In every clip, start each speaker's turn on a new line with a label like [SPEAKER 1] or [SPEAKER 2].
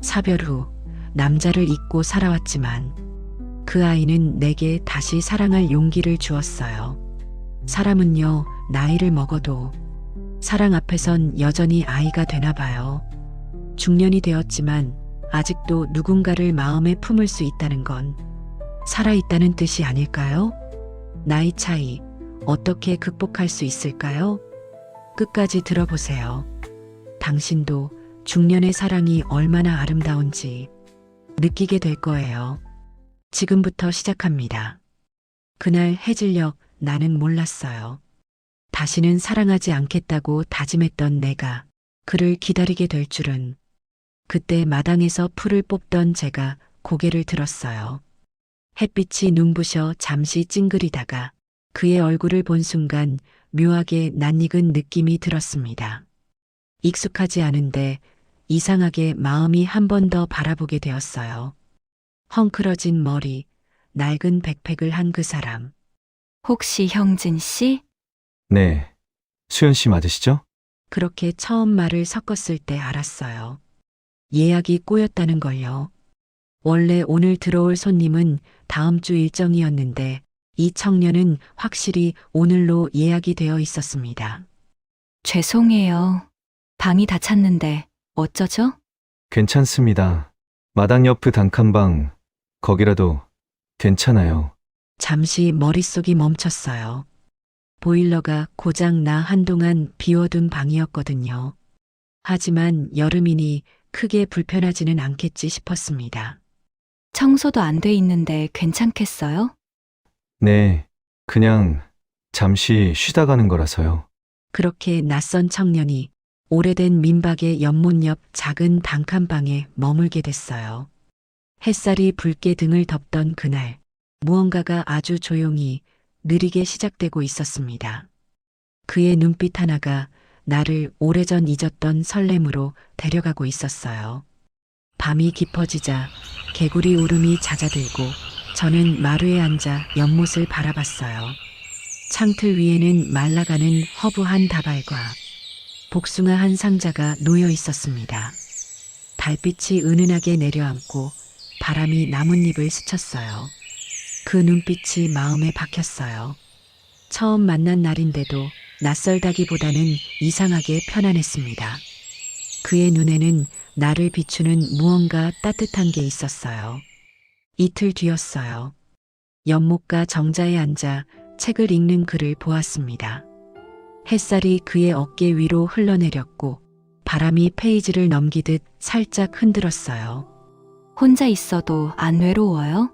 [SPEAKER 1] 사별 후 남자를 잊고 살아왔지만 그 아이는 내게 다시 사랑할 용기를 주었어요. 사람은요, 나이를 먹어도 사랑 앞에선 여전히 아이가 되나 봐요. 중년이 되었지만 아직도 누군가를 마음에 품을 수 있다는 건 살아있다는 뜻이 아닐까요? 나이 차이 어떻게 극복할 수 있을까요? 끝까지 들어보세요. 당신도 중년의 사랑이 얼마나 아름다운지 느끼게 될 거예요. 지금부터 시작합니다. 그날 해질녘 나는 몰랐어요. 다시는 사랑하지 않겠다고 다짐했던 내가 그를 기다리게 될 줄은. 그때 마당에서 풀을 뽑던 제가 고개를 들었어요. 햇빛이 눈부셔 잠시 찡그리다가 그의 얼굴을 본 순간 묘하게 낯익은 느낌이 들었습니다. 익숙하지 않은데 이상하게 마음이 한 번 더 바라보게 되었어요. 헝클어진 머리, 낡은 백팩을 한 그 사람.
[SPEAKER 2] 혹시 형진 씨?
[SPEAKER 3] 네. 수연 씨 맞으시죠?
[SPEAKER 1] 그렇게 처음 말을 섞었을 때 알았어요. 예약이 꼬였다는 걸요. 원래 오늘 들어올 손님은 다음 주 일정이었는데 이 청년은 확실히 오늘로 예약이 되어 있었습니다.
[SPEAKER 2] 죄송해요. 방이 다 찼는데 어쩌죠?
[SPEAKER 3] 괜찮습니다. 마당 옆 그 단칸방, 거기라도 괜찮아요.
[SPEAKER 1] 잠시 머릿속이 멈췄어요. 보일러가 고장 나 한동안 비워둔 방이었거든요. 하지만 여름이니 크게 불편하지는 않겠지 싶었습니다.
[SPEAKER 2] 청소도 안 돼 있는데 괜찮겠어요?
[SPEAKER 3] 네. 그냥 잠시 쉬다 가는 거라서요.
[SPEAKER 1] 그렇게 낯선 청년이 오래된 민박의 연못 옆 작은 단칸방에 머물게 됐어요. 햇살이 붉게 등을 덮던 그날, 무언가가 아주 조용히 느리게 시작되고 있었습니다. 그의 눈빛 하나가 나를 오래전 잊었던 설렘으로 데려가고 있었어요. 밤이 깊어지자 개구리 울음이 잦아들고 저는 마루에 앉아 연못을 바라봤어요. 창틀 위에는 말라가는 허브 한 다발과 복숭아 한 상자가 놓여 있었습니다. 달빛이 은은하게 내려앉고 바람이 나뭇잎을 스쳤어요. 그 눈빛이 마음에 박혔어요. 처음 만난 날인데도 낯설다기보다는 이상하게 편안했습니다. 그의 눈에는 나를 비추는 무언가 따뜻한 게 있었어요. 이틀 뒤였어요. 연못가 정자에 앉아 책을 읽는 그를 보았습니다. 햇살이 그의 어깨 위로 흘러내렸고 바람이 페이지를 넘기듯 살짝 흔들었어요.
[SPEAKER 2] 혼자 있어도 안 외로워요?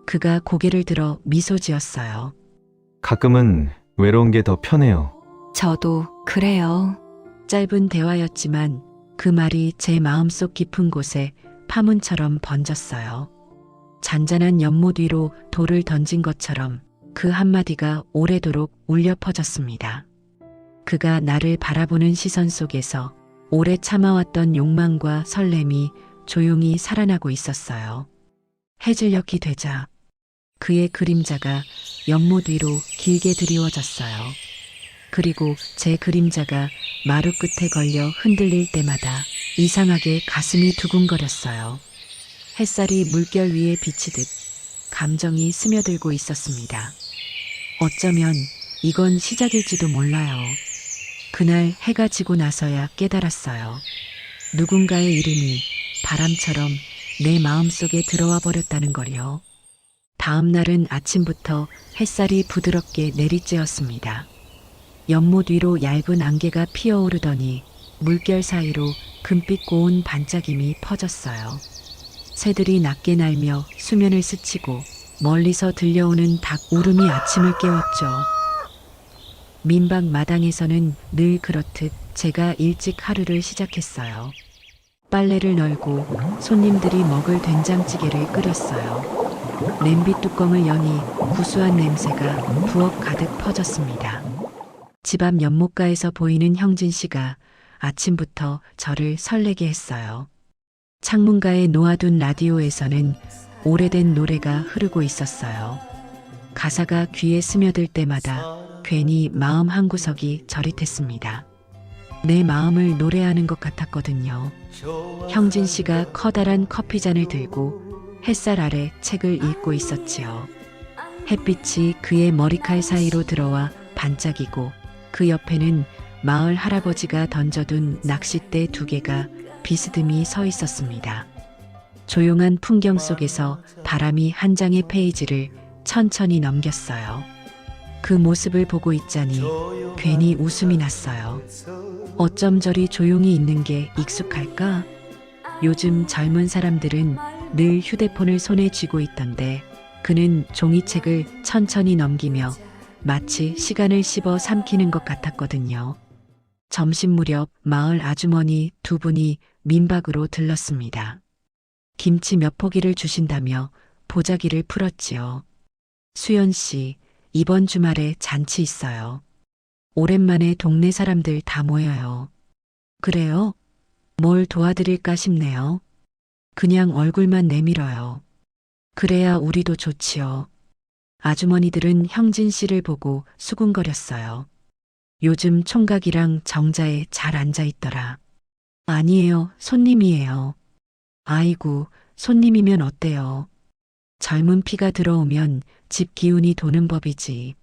[SPEAKER 1] 그가 고개를 들어 미소 지었어요.
[SPEAKER 3] 가끔은 외로운 게 더 편해요.
[SPEAKER 2] 저도 그래요.
[SPEAKER 1] 짧은 대화였지만 그 말이 제 마음속 깊은 곳에 파문처럼 번졌어요. 잔잔한 연못 위로 돌을 던진 것처럼 그 한마디가 오래도록 울려 퍼졌습니다. 그가 나를 바라보는 시선 속에서 오래 참아왔던 욕망과 설렘이 조용히 살아나고 있었어요. 해질녘이 되자 그의 그림자가 연못 위로 길게 드리워졌어요. 그리고 제 그림자가 마루 끝에 걸려 흔들릴 때마다 이상하게 가슴이 두근거렸어요. 햇살이 물결 위에 비치듯 감정이 스며들고 있었습니다. 어쩌면 이건 시작일지도 몰라요. 그날 해가 지고 나서야 깨달았어요. 누군가의 이름이 바람처럼 내 마음속에 들어와 버렸다는 걸요. 다음 날은 아침부터 햇살이 부드럽게 내리쬐었습니다. 연못 위로 얇은 안개가 피어오르더니 물결 사이로 금빛 고운 반짝임이 퍼졌어요. 새들이 낮게 날며 수면을 스치고 멀리서 들려오는 닭 울음이 아침을 깨웠죠. 민박 마당에서는 늘 그렇듯 제가 일찍 하루를 시작했어요. 빨래를 널고 손님들이 먹을 된장찌개를 끓였어요. 냄비 뚜껑을 여니 구수한 냄새가 부엌 가득 퍼졌습니다. 집 앞 연못가에서 보이는 형진 씨가 아침부터 저를 설레게 했어요. 창문가에 놓아둔 라디오에서는 오래된 노래가 흐르고 있었어요. 가사가 귀에 스며들 때마다 괜히 마음 한구석이 저릿했습니다. 내 마음을 노래하는 것 같았거든요. 형진 씨가 커다란 커피잔을 들고 햇살 아래 책을 읽고 있었지요. 햇빛이 그의 머리칼 사이로 들어와 반짝이고 그 옆에는 마을 할아버지가 던져둔 낚싯대 2개가 비스듬히 서 있었습니다. 조용한 풍경 속에서 바람이 한 장의 페이지를 천천히 넘겼어요. 그 모습을 보고 있자니 괜히 웃음이 났어요. 어쩜 저리 조용히 있는 게 익숙할까? 요즘 젊은 사람들은 늘 휴대폰을 손에 쥐고 있던데 그는 종이책을 천천히 넘기며 마치 시간을 씹어 삼키는 것 같았거든요. 점심 무렵 마을 아주머니 2분이 민박으로 들렀습니다. 김치 몇 포기를 주신다며 보자기를 풀었지요. 수연 씨, 이번 주말에 잔치 있어요. 오랜만에 동네 사람들 다 모여요. 그래요? 뭘 도와드릴까 싶네요. 그냥 얼굴만 내밀어요. 그래야 우리도 좋지요. 아주머니들은 형진 씨를 보고 수군거렸어요. 요즘 총각이랑 정자에 잘 앉아 있더라. 아니에요, 손님이에요. 아이고, 손님이면 어때요? 젊은 피가 들어오면 집 기운이 도는 법이지.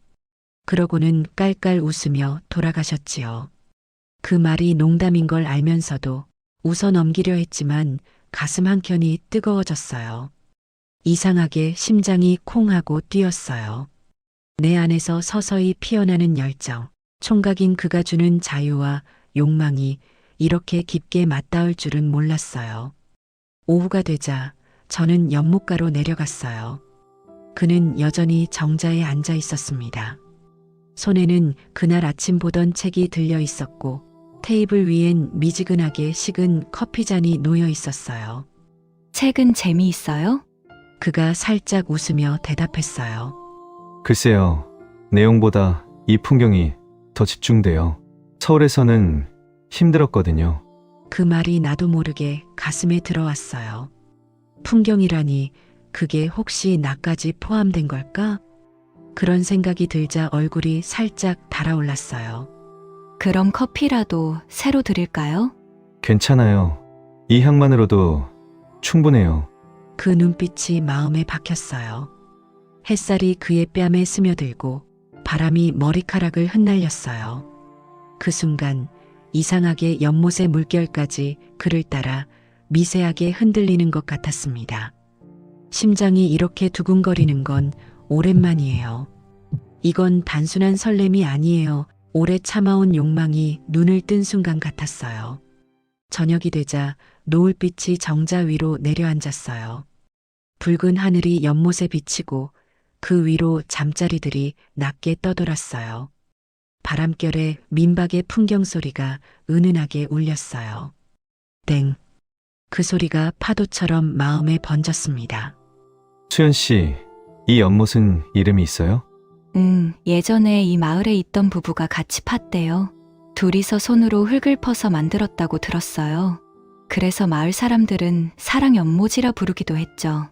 [SPEAKER 1] 그러고는 깔깔 웃으며 돌아가셨지요. 그 말이 농담인 걸 알면서도 웃어 넘기려 했지만 가슴 한켠이 뜨거워졌어요. 이상하게 심장이 콩 하고 뛰었어요. 내 안에서 서서히 피어나는 열정, 총각인 그가 주는 자유와 욕망이 이렇게 깊게 맞닿을 줄은 몰랐어요. 오후가 되자 저는 연못가로 내려갔어요. 그는 여전히 정자에 앉아 있었습니다. 손에는 그날 아침 보던 책이 들려 있었고 테이블 위엔 미지근하게 식은 커피잔이 놓여 있었어요.
[SPEAKER 2] 책은 재미있어요?
[SPEAKER 1] 그가 살짝 웃으며 대답했어요.
[SPEAKER 3] 글쎄요. 내용보다 이 풍경이 더 집중돼요. 서울에서는 힘들었거든요.
[SPEAKER 1] 그 말이 나도 모르게 가슴에 들어왔어요. 풍경이라니 그게 혹시 나까지 포함된 걸까? 그런 생각이 들자 얼굴이 살짝 달아올랐어요.
[SPEAKER 2] 그럼 커피라도 새로 드릴까요?
[SPEAKER 3] 괜찮아요. 이 향만으로도 충분해요.
[SPEAKER 1] 그 눈빛이 마음에 박혔어요. 햇살이 그의 뺨에 스며들고 바람이 머리카락을 흩날렸어요. 그 순간 이상하게 연못의 물결까지 그를 따라 미세하게 흔들리는 것 같았습니다. 심장이 이렇게 두근거리는 건 오랜만이에요. 이건 단순한 설렘이 아니에요. 오래 참아온 욕망이 눈을 뜬 순간 같았어요. 저녁이 되자 노을빛이 정자 위로 내려앉았어요. 붉은 하늘이 연못에 비치고 그 위로 잠자리들이 낮게 떠돌았어요. 바람결에 민박의 풍경 소리가 은은하게 울렸어요. 땡. 그 소리가 파도처럼 마음에 번졌습니다.
[SPEAKER 3] 수연 씨, 이 연못은 이름이 있어요?
[SPEAKER 2] 예전에 이 마을에 있던 부부가 같이 팠대요. 둘이서 손으로 흙을 퍼서 만들었다고 들었어요. 그래서 마을 사람들은 사랑 연못이라 부르기도 했죠.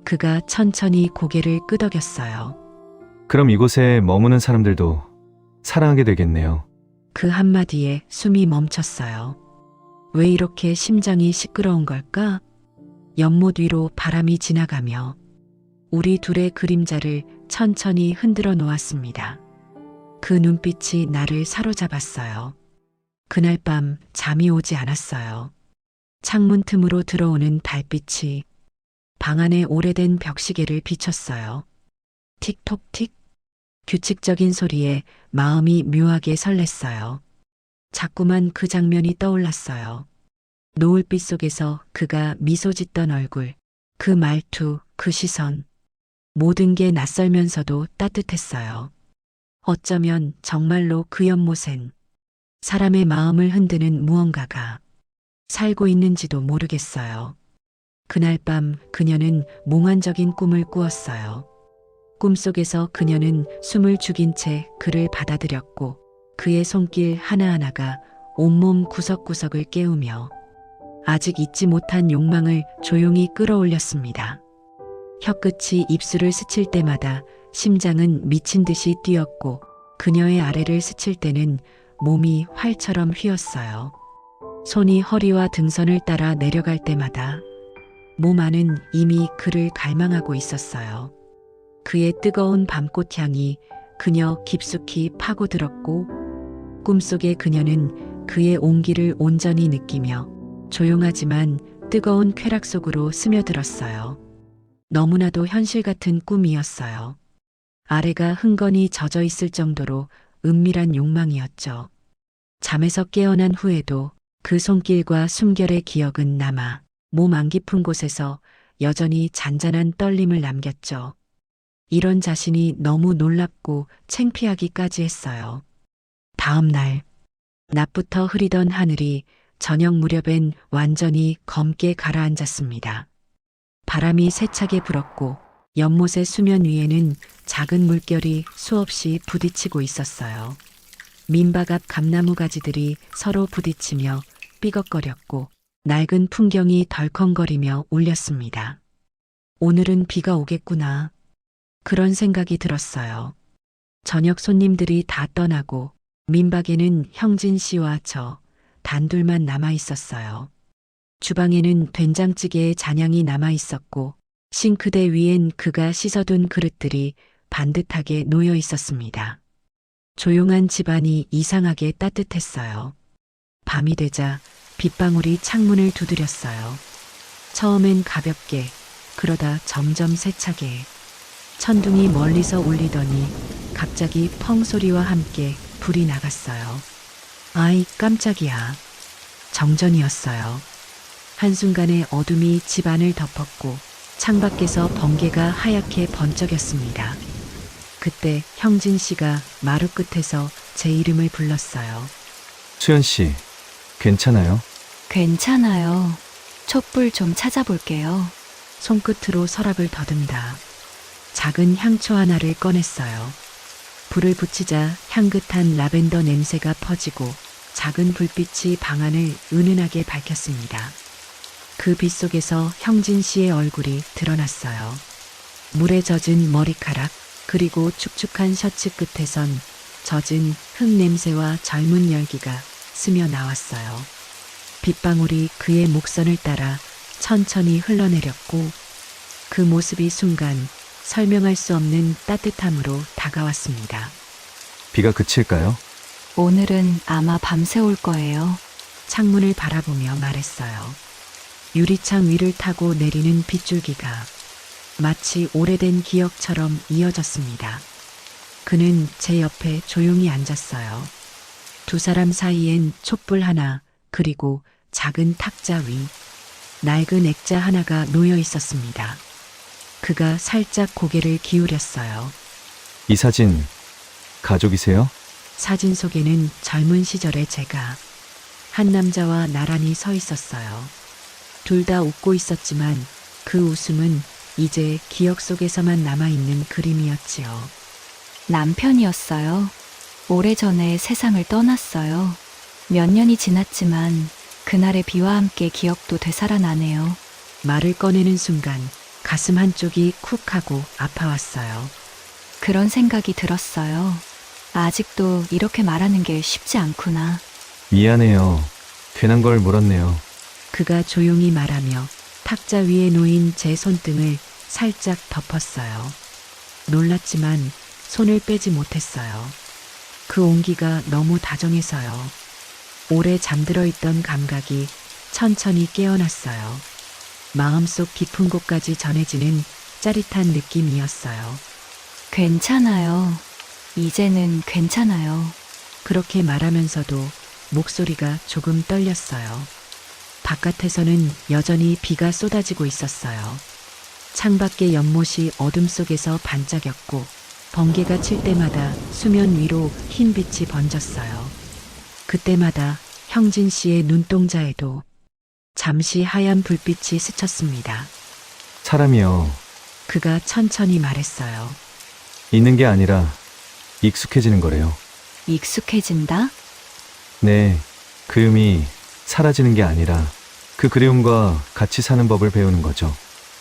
[SPEAKER 1] 그가 천천히 고개를 끄덕였어요.
[SPEAKER 3] 그럼 이곳에 머무는 사람들도 사랑하게 되겠네요.
[SPEAKER 1] 그 한마디에 숨이 멈췄어요. 왜 이렇게 심장이 시끄러운 걸까? 연못 위로 바람이 지나가며 우리 둘의 그림자를 천천히 흔들어 놓았습니다. 그 눈빛이 나를 사로잡았어요. 그날 밤 잠이 오지 않았어요. 창문 틈으로 들어오는 달빛이 방 안의 오래된 벽시계를 비췄어요. 틱톡틱. 규칙적인 소리에 마음이 묘하게 설렜어요. 자꾸만 그 장면이 떠올랐어요. 노을빛 속에서 그가 미소 짓던 얼굴, 그 말투, 그 시선. 모든 게 낯설면서도 따뜻했어요. 어쩌면 정말로 그 연못엔 사람의 마음을 흔드는 무언가가 살고 있는지도 모르겠어요. 그날 밤 그녀는 몽환적인 꿈을 꾸었어요. 꿈속에서 그녀는 숨을 죽인 채 그를 받아들였고 그의 손길 하나하나가 온몸 구석구석을 깨우며 아직 잊지 못한 욕망을 조용히 끌어올렸습니다. 혀끝이 입술을 스칠 때마다 심장은 미친 듯이 뛰었고 그녀의 아래를 스칠 때는 몸이 활처럼 휘었어요. 손이 허리와 등선을 따라 내려갈 때마다 몸 안은 이미 그를 갈망하고 있었어요. 그의 뜨거운 밤꽃 향이 그녀 깊숙이 파고들었고 꿈속의 그녀는 그의 온기를 온전히 느끼며 조용하지만 뜨거운 쾌락 속으로 스며들었어요. 너무나도 현실 같은 꿈이었어요. 아래가 흥건히 젖어 있을 정도로 은밀한 욕망이었죠. 잠에서 깨어난 후에도 그 손길과 숨결의 기억은 남아 몸 안 깊은 곳에서 여전히 잔잔한 떨림을 남겼죠. 이런 자신이 너무 놀랍고 창피하기까지 했어요. 다음 날, 낮부터 흐리던 하늘이 저녁 무렵엔 완전히 검게 가라앉았습니다. 바람이 세차게 불었고 연못의 수면 위에는 작은 물결이 수없이 부딪히고 있었어요. 민박 앞 감나무 가지들이 서로 부딪히며 삐걱거렸고 낡은 풍경이 덜컹거리며 울렸습니다. 오늘은 비가 오겠구나. 그런 생각이 들었어요. 저녁 손님들이 다 떠나고 민박에는 형진 씨와 저 단둘만 남아 있었어요. 주방에는 된장찌개의 잔향이 남아 있었고 싱크대 위엔 그가 씻어둔 그릇들이 반듯하게 놓여 있었습니다. 조용한 집안이 이상하게 따뜻했어요. 밤이 되자 빗방울이 창문을 두드렸어요. 처음엔 가볍게, 그러다 점점 세차게. 천둥이 멀리서 울리더니 갑자기 펑 소리와 함께 불이 나갔어요. 아이 깜짝이야. 정전이었어요. 한순간에 어둠이 집안을 덮었고 창밖에서 번개가 하얗게 번쩍였습니다. 그때 형진 씨가 마루 끝에서 제 이름을 불렀어요.
[SPEAKER 3] 수연 씨, 괜찮아요?
[SPEAKER 2] 괜찮아요. 촛불 좀 찾아볼게요.
[SPEAKER 1] 손끝으로 서랍을 더듬다 작은 향초 하나를 꺼냈어요. 불을 붙이자 향긋한 라벤더 냄새가 퍼지고 작은 불빛이 방 안을 은은하게 밝혔습니다. 그 빛 속에서 형진 씨의 얼굴이 드러났어요. 물에 젖은 머리카락, 그리고 축축한 셔츠 끝에선 젖은 흙 냄새와 젊은 열기가 스며 나왔어요. 빗방울이 그의 목선을 따라 천천히 흘러내렸고 그 모습이 순간 설명할 수 없는 따뜻함으로 다가왔습니다.
[SPEAKER 3] 비가 그칠까요?
[SPEAKER 2] 오늘은 아마 밤새 올 거예요.
[SPEAKER 1] 창문을 바라보며 말했어요. 유리창 위를 타고 내리는 빗줄기가 마치 오래된 기억처럼 이어졌습니다. 그는 제 옆에 조용히 앉았어요. 두 사람 사이엔 촛불 하나, 그리고 작은 탁자 위, 낡은 액자 하나가 놓여 있었습니다. 그가 살짝 고개를 기울였어요.
[SPEAKER 3] 이 사진, 가족이세요?
[SPEAKER 1] 사진 속에는 젊은 시절의 제가 한 남자와 나란히 서 있었어요. 둘 다 웃고 있었지만 그 웃음은 이제 기억 속에서만 남아있는 그림이었지요.
[SPEAKER 2] 남편이었어요. 오래전에 세상을 떠났어요. 몇 년이 지났지만 그날의 비와 함께 기억도 되살아나네요.
[SPEAKER 1] 말을 꺼내는 순간 가슴 한쪽이 쿡 하고 아파왔어요.
[SPEAKER 2] 그런 생각이 들었어요. 아직도 이렇게 말하는 게 쉽지 않구나.
[SPEAKER 3] 미안해요. 괜한 걸 물었네요.
[SPEAKER 1] 그가 조용히 말하며 탁자 위에 놓인 제 손등을 살짝 덮었어요. 놀랐지만 손을 빼지 못했어요. 그 온기가 너무 다정해서요. 오래 잠들어 있던 감각이 천천히 깨어났어요. 마음속 깊은 곳까지 전해지는 짜릿한 느낌이었어요.
[SPEAKER 2] 괜찮아요. 이제는 괜찮아요.
[SPEAKER 1] 그렇게 말하면서도 목소리가 조금 떨렸어요. 바깥에서는 여전히 비가 쏟아지고 있었어요. 창밖의 연못이 어둠 속에서 반짝였고 번개가 칠 때마다 수면 위로 흰 빛이 번졌어요. 그때마다 형진 씨의 눈동자에도 잠시 하얀 불빛이 스쳤습니다.
[SPEAKER 3] 사람이요.
[SPEAKER 1] 그가 천천히 말했어요.
[SPEAKER 3] 있는 게 아니라 익숙해지는 거래요.
[SPEAKER 2] 익숙해진다?
[SPEAKER 3] 네, 그리움이 사라지는 게 아니라 그 그리움과 같이 사는 법을 배우는 거죠.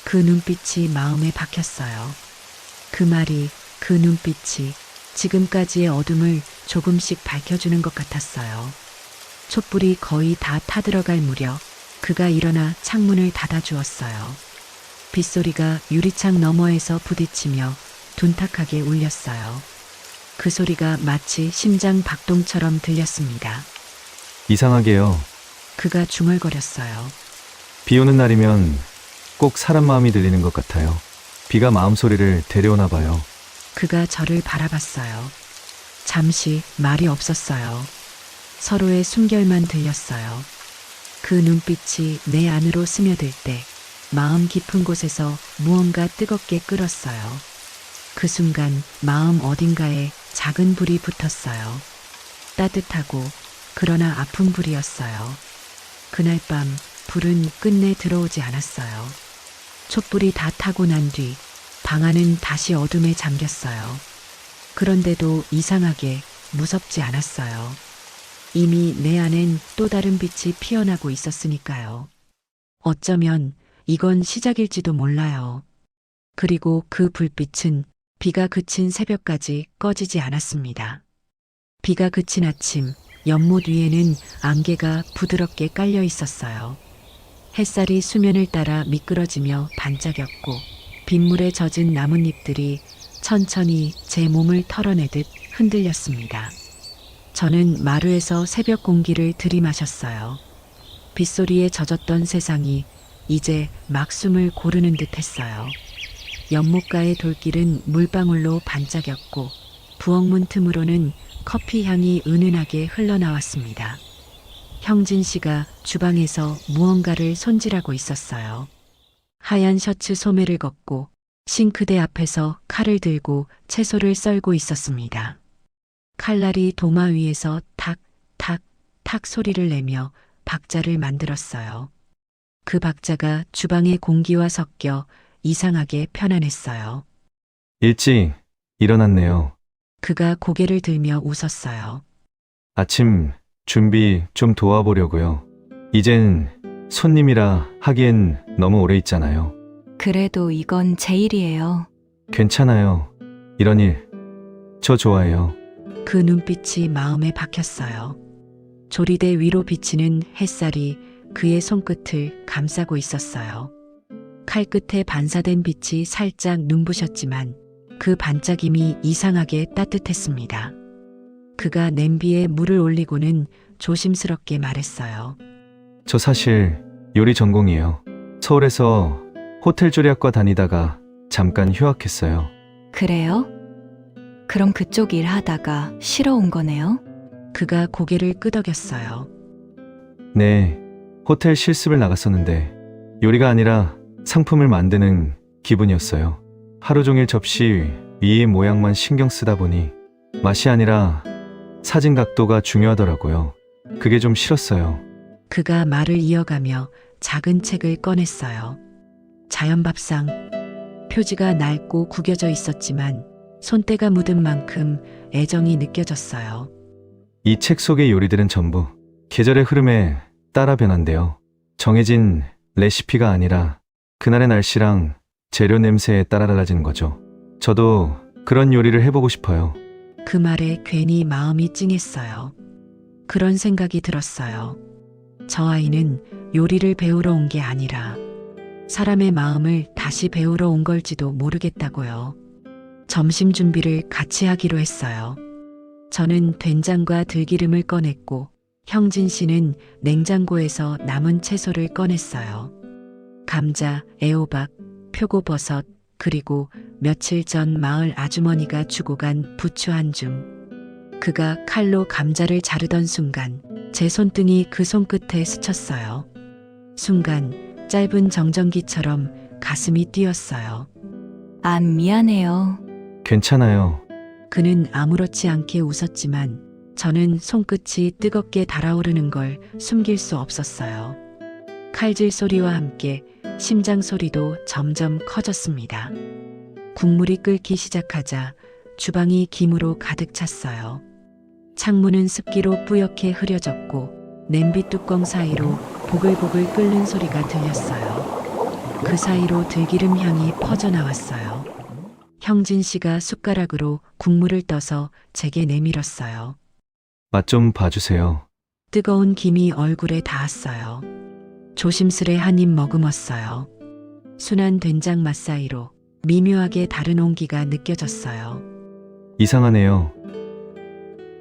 [SPEAKER 1] 그 눈빛이 마음에 박혔어요. 그 말이, 그 눈빛이 지금까지의 어둠을 조금씩 밝혀주는 것 같았어요. 촛불이 거의 다 타들어갈 무렵 그가 일어나 창문을 닫아주었어요. 빗소리가 유리창 너머에서 부딪히며 둔탁하게 울렸어요. 그 소리가 마치 심장 박동처럼 들렸습니다.
[SPEAKER 3] 이상하게요.
[SPEAKER 1] 그가 중얼거렸어요.
[SPEAKER 3] 비 오는 날이면 꼭 사람 마음이 들리는 것 같아요. 비가 마음 소리를 데려오나 봐요.
[SPEAKER 1] 그가 저를 바라봤어요. 잠시 말이 없었어요. 서로의 숨결만 들렸어요. 그 눈빛이 내 안으로 스며들 때 마음 깊은 곳에서 무언가 뜨겁게 끓었어요. 그 순간 마음 어딘가에 작은 불이 붙었어요. 따뜻하고 그러나 아픈 불이었어요. 그날 밤 불은 끝내 들어오지 않았어요. 촛불이 다 타고 난 뒤 방 안은 다시 어둠에 잠겼어요. 그런데도 이상하게 무섭지 않았어요. 이미 내 안엔 또 다른 빛이 피어나고 있었으니까요. 어쩌면 이건 시작일지도 몰라요. 그리고 그 불빛은 비가 그친 새벽까지 꺼지지 않았습니다. 비가 그친 아침, 연못 위에는 안개가 부드럽게 깔려 있었어요. 햇살이 수면을 따라 미끄러지며 반짝였고 빗물에 젖은 나뭇잎들이 천천히 제 몸을 털어내듯 흔들렸습니다. 저는 마루에서 새벽 공기를 들이마셨어요. 빗소리에 젖었던 세상이 이제 막 숨을 고르는 듯 했어요. 연못가의 돌길은 물방울로 반짝였고 부엌문 틈으로는 커피 향이 은은하게 흘러나왔습니다. 형진 씨가 주방에서 무언가를 손질하고 있었어요. 하얀 셔츠 소매를 걷고 싱크대 앞에서 칼을 들고 채소를 썰고 있었습니다. 칼날이 도마 위에서 탁, 탁, 탁 소리를 내며 박자를 만들었어요. 그 박자가 주방의 공기와 섞여 이상하게 편안했어요.
[SPEAKER 3] 일찍 일어났네요.
[SPEAKER 1] 그가 고개를 들며 웃었어요.
[SPEAKER 3] 아침 준비 좀 도와보려고요. 이젠 손님이라 하기엔 너무 오래 있잖아요.
[SPEAKER 2] 그래도 이건 제 일이에요.
[SPEAKER 3] 괜찮아요. 이런 일 저 좋아해요.
[SPEAKER 1] 그 눈빛이 마음에 박혔어요. 조리대 위로 비치는 햇살이 그의 손끝을 감싸고 있었어요. 칼끝에 반사된 빛이 살짝 눈부셨지만 그 반짝임이 이상하게 따뜻했습니다. 그가 냄비에 물을 올리고는 조심스럽게 말했어요.
[SPEAKER 3] 저 사실 요리 전공이에요. 서울에서 호텔 조리학과 다니다가 잠깐 휴학했어요.
[SPEAKER 2] 그래요? 그럼 그쪽 일 하다가 쉬러 온 거네요?
[SPEAKER 1] 그가 고개를 끄덕였어요.
[SPEAKER 3] 네, 호텔 실습을 나갔었는데 요리가 아니라 상품을 만드는 기분이었어요. 하루 종일 접시 위의 모양만 신경 쓰다 보니 맛이 아니라 사진 각도가 중요하더라고요. 그게 좀 싫었어요.
[SPEAKER 1] 그가 말을 이어가며 작은 책을 꺼냈어요. 자연밥상. 표지가 낡고 구겨져 있었지만 손때가 묻은 만큼 애정이 느껴졌어요.
[SPEAKER 3] 이 책 속의 요리들은 전부 계절의 흐름에 따라 변한대요. 정해진 레시피가 아니라 그날의 날씨랑 재료 냄새에 따라 달라지는 거죠. 저도 그런 요리를 해보고 싶어요.
[SPEAKER 1] 그 말에 괜히 마음이 찡했어요. 그런 생각이 들었어요. 저 아이는 요리를 배우러 온 게 아니라 사람의 마음을 다시 배우러 온 걸지도 모르겠다고요. 점심 준비를 같이 하기로 했어요. 저는 된장과 들기름을 꺼냈고 형진 씨는 냉장고에서 남은 채소를 꺼냈어요. 감자, 애호박, 표고버섯, 그리고 며칠 전 마을 아주머니가 주고 간 부추 한 줌. 그가 칼로 감자를 자르던 순간 제 손등이 그 손끝에 스쳤어요. 순간 짧은 정전기처럼 가슴이 뛰었어요.
[SPEAKER 2] 미안해요.
[SPEAKER 3] 괜찮아요.
[SPEAKER 1] 그는 아무렇지 않게 웃었지만 저는 손끝이 뜨겁게 달아오르는 걸 숨길 수 없었어요. 칼질 소리와 함께 심장 소리도 점점 커졌습니다. 국물이 끓기 시작하자 주방이 김으로 가득 찼어요. 창문은 습기로 뿌옇게 흐려졌고 냄비 뚜껑 사이로 보글보글 끓는 소리가 들렸어요. 그 사이로 들기름 향이 퍼져나왔어요. 형진 씨가 숟가락으로 국물을 떠서 제게 내밀었어요.
[SPEAKER 3] 맛 좀 봐주세요.
[SPEAKER 1] 뜨거운 김이 얼굴에 닿았어요. 조심스레 한 입 머금었어요. 순한 된장 맛 사이로 미묘하게 다른 온기가 느껴졌어요.
[SPEAKER 3] 이상하네요.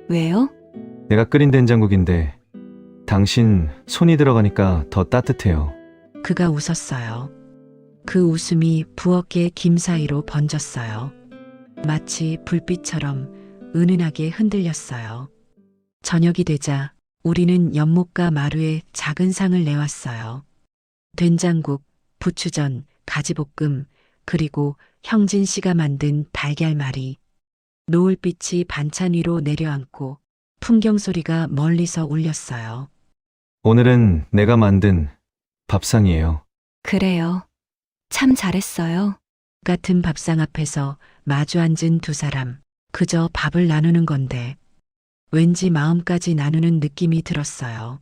[SPEAKER 2] 왜요?
[SPEAKER 3] 내가 끓인 된장국인데 당신 손이 들어가니까 더 따뜻해요.
[SPEAKER 1] 그가 웃었어요. 그 웃음이 부엌의 김 사이로 번졌어요. 마치 불빛처럼 은은하게 흔들렸어요. 저녁이 되자 우리는 연못가 마루에 작은 상을 내왔어요. 된장국, 부추전, 가지볶음, 그리고 형진 씨가 만든 달걀말이. 노을빛이 반찬 위로 내려앉고 풍경 소리가 멀리서 울렸어요.
[SPEAKER 3] 오늘은 내가 만든 밥상이에요.
[SPEAKER 2] 그래요. 참 잘했어요.
[SPEAKER 1] 같은 밥상 앞에서 마주 앉은 두 사람, 그저 밥을 나누는 건데 왠지 마음까지 나누는 느낌이 들었어요.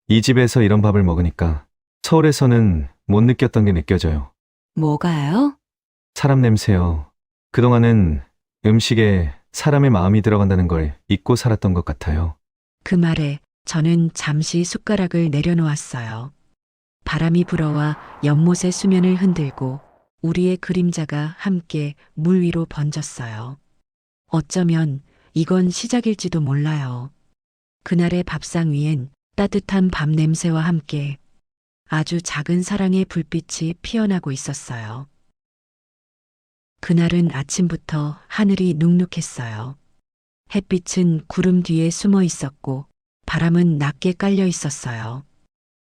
[SPEAKER 3] 이 집에서 이런 밥을 먹으니까 서울에서는 못 느꼈던 게 느껴져요.
[SPEAKER 2] 뭐가요?
[SPEAKER 3] 사람 냄새요. 그동안은 음식에 사람의 마음이 들어간다는 걸 잊고 살았던 것 같아요.
[SPEAKER 1] 그 말에 저는 잠시 숟가락을 내려놓았어요. 바람이 불어와 연못의 수면을 흔들고 우리의 그림자가 함께 물 위로 번졌어요. 어쩌면 이건 시작일지도 몰라요. 그날의 밥상 위엔 따뜻한 밥 냄새와 함께 아주 작은 사랑의 불빛이 피어나고 있었어요. 그날은 아침부터 하늘이 눅눅했어요. 햇빛은 구름 뒤에 숨어 있었고 바람은 낮게 깔려 있었어요.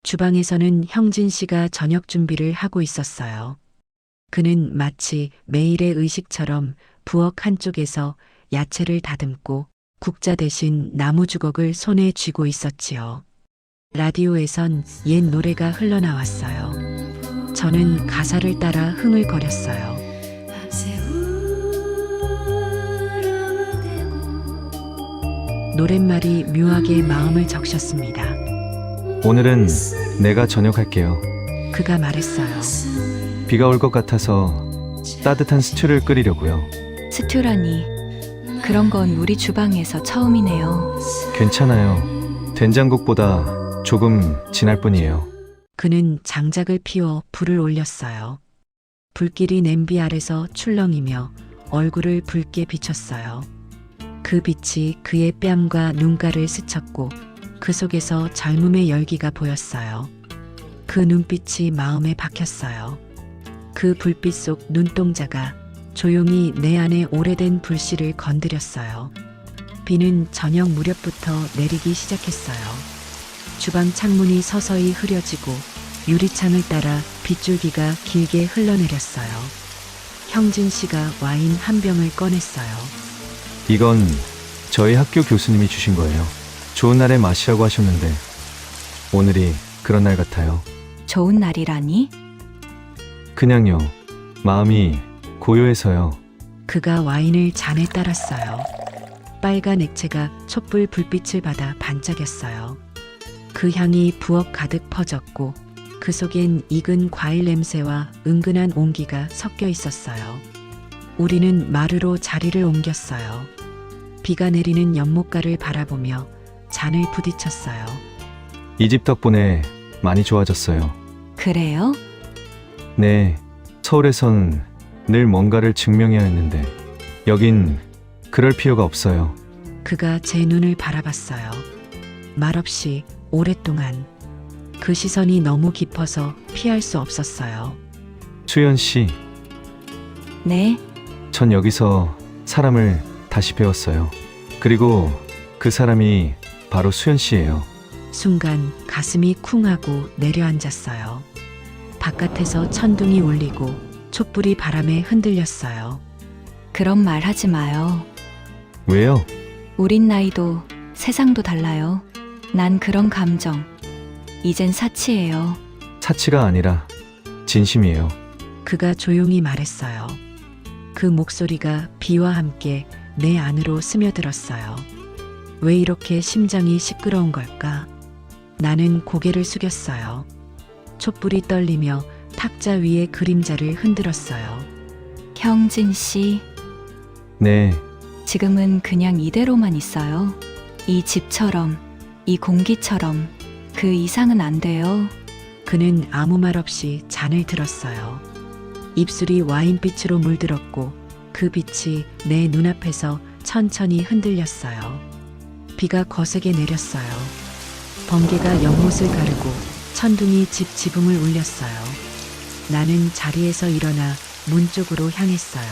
[SPEAKER 1] 주방에서는 형진 씨가 저녁 준비를 하고 있었어요. 그는 마치 매일의 의식처럼 부엌 한쪽에서 야채를 다듬고 국자 대신 나무 주걱을 손에 쥐고 있었지요. 라디오에선 옛 노래가 흘러나왔어요. 저는 가사를 따라 흥을거렸어요. 노랫말이 묘하게 마음을 적셨습니다.
[SPEAKER 3] 오늘은 내가 저녁할게요.
[SPEAKER 1] 그가 말했어요.
[SPEAKER 3] 비가 올 것 같아서 따뜻한 스튜를 끓이려고요.
[SPEAKER 2] 스튜라니. 그런 건 우리 주방에서 처음이네요.
[SPEAKER 3] 괜찮아요. 된장국보다 조금 진할 뿐이에요.
[SPEAKER 1] 그는 장작을 피워 불을 올렸어요. 불길이 냄비 아래서 출렁이며 얼굴을 붉게 비췄어요. 그 빛이 그의 뺨과 눈가를 스쳤고 그 속에서 젊음의 열기가 보였어요. 그 눈빛이 마음에 박혔어요. 그 불빛 속 눈동자가 조용히 내 안의 오래된 불씨를 건드렸어요. 비는 저녁 무렵부터 내리기 시작했어요. 주방 창문이 서서히 흐려지고 유리창을 따라 빗줄기가 길게 흘러내렸어요. 형진 씨가 와인 한 병을 꺼냈어요.
[SPEAKER 3] 이건 저희 학교 교수님이 주신 거예요. 좋은 날에 마시라고 하셨는데 오늘이 그런 날 같아요.
[SPEAKER 2] 좋은 날이라니?
[SPEAKER 3] 그냥요. 마음이 고요해서요.
[SPEAKER 1] 그가 와인을 잔에 따랐어요. 빨간 액체가 촛불 불빛을 받아 반짝였어요. 그 향이 부엌 가득 퍼졌고 그 속엔 익은 과일 냄새와 은근한 온기가 섞여 있었어요. 우리는 마루로 자리를 옮겼어요. 비가 내리는 연못가를 바라보며 잔을 부딪혔어요.
[SPEAKER 3] 이 집 덕분에 많이 좋아졌어요.
[SPEAKER 2] 그래요?
[SPEAKER 3] 네, 서울에선 늘 뭔가를 증명해야 했는데 여긴 그럴 필요가 없어요.
[SPEAKER 1] 그가 제 눈을 바라봤어요. 말없이 오랫동안. 그 시선이 너무 깊어서 피할 수 없었어요.
[SPEAKER 3] 수연 씨,
[SPEAKER 2] 네.
[SPEAKER 3] 전 여기서 사람을 다시 배웠어요. 그리고 그 사람이 바로 수연 씨예요.
[SPEAKER 1] 순간 가슴이 쿵하고 내려앉았어요. 바깥에서 천둥이 울리고 촛불이 바람에 흔들렸어요.
[SPEAKER 2] 그런 말 하지 마요.
[SPEAKER 3] 왜요?
[SPEAKER 2] 우린 나이도 세상도 달라요. 난 그런 감정. 이젠 사치예요.
[SPEAKER 3] 사치가 아니라 진심이에요.
[SPEAKER 1] 그가 조용히 말했어요. 그 목소리가 비와 함께 내 안으로 스며들었어요. 왜 이렇게 심장이 시끄러운 걸까? 나는 고개를 숙였어요. 촛불이 떨리며 탁자 위의 그림자를 흔들었어요.
[SPEAKER 2] 형진 씨,
[SPEAKER 3] 네,
[SPEAKER 2] 지금은 그냥 이대로만 있어요. 이 집처럼, 이 공기처럼 그 이상은 안 돼요.
[SPEAKER 1] 그는 아무 말 없이 잔을 들었어요. 입술이 와인빛으로 물들었고 그 빛이 내 눈앞에서 천천히 흔들렸어요. 비가 거세게 내렸어요. 번개가 연못을 가르고 천둥이 집 지붕을 울렸어요. 나는 자리에서 일어나 문 쪽으로 향했어요.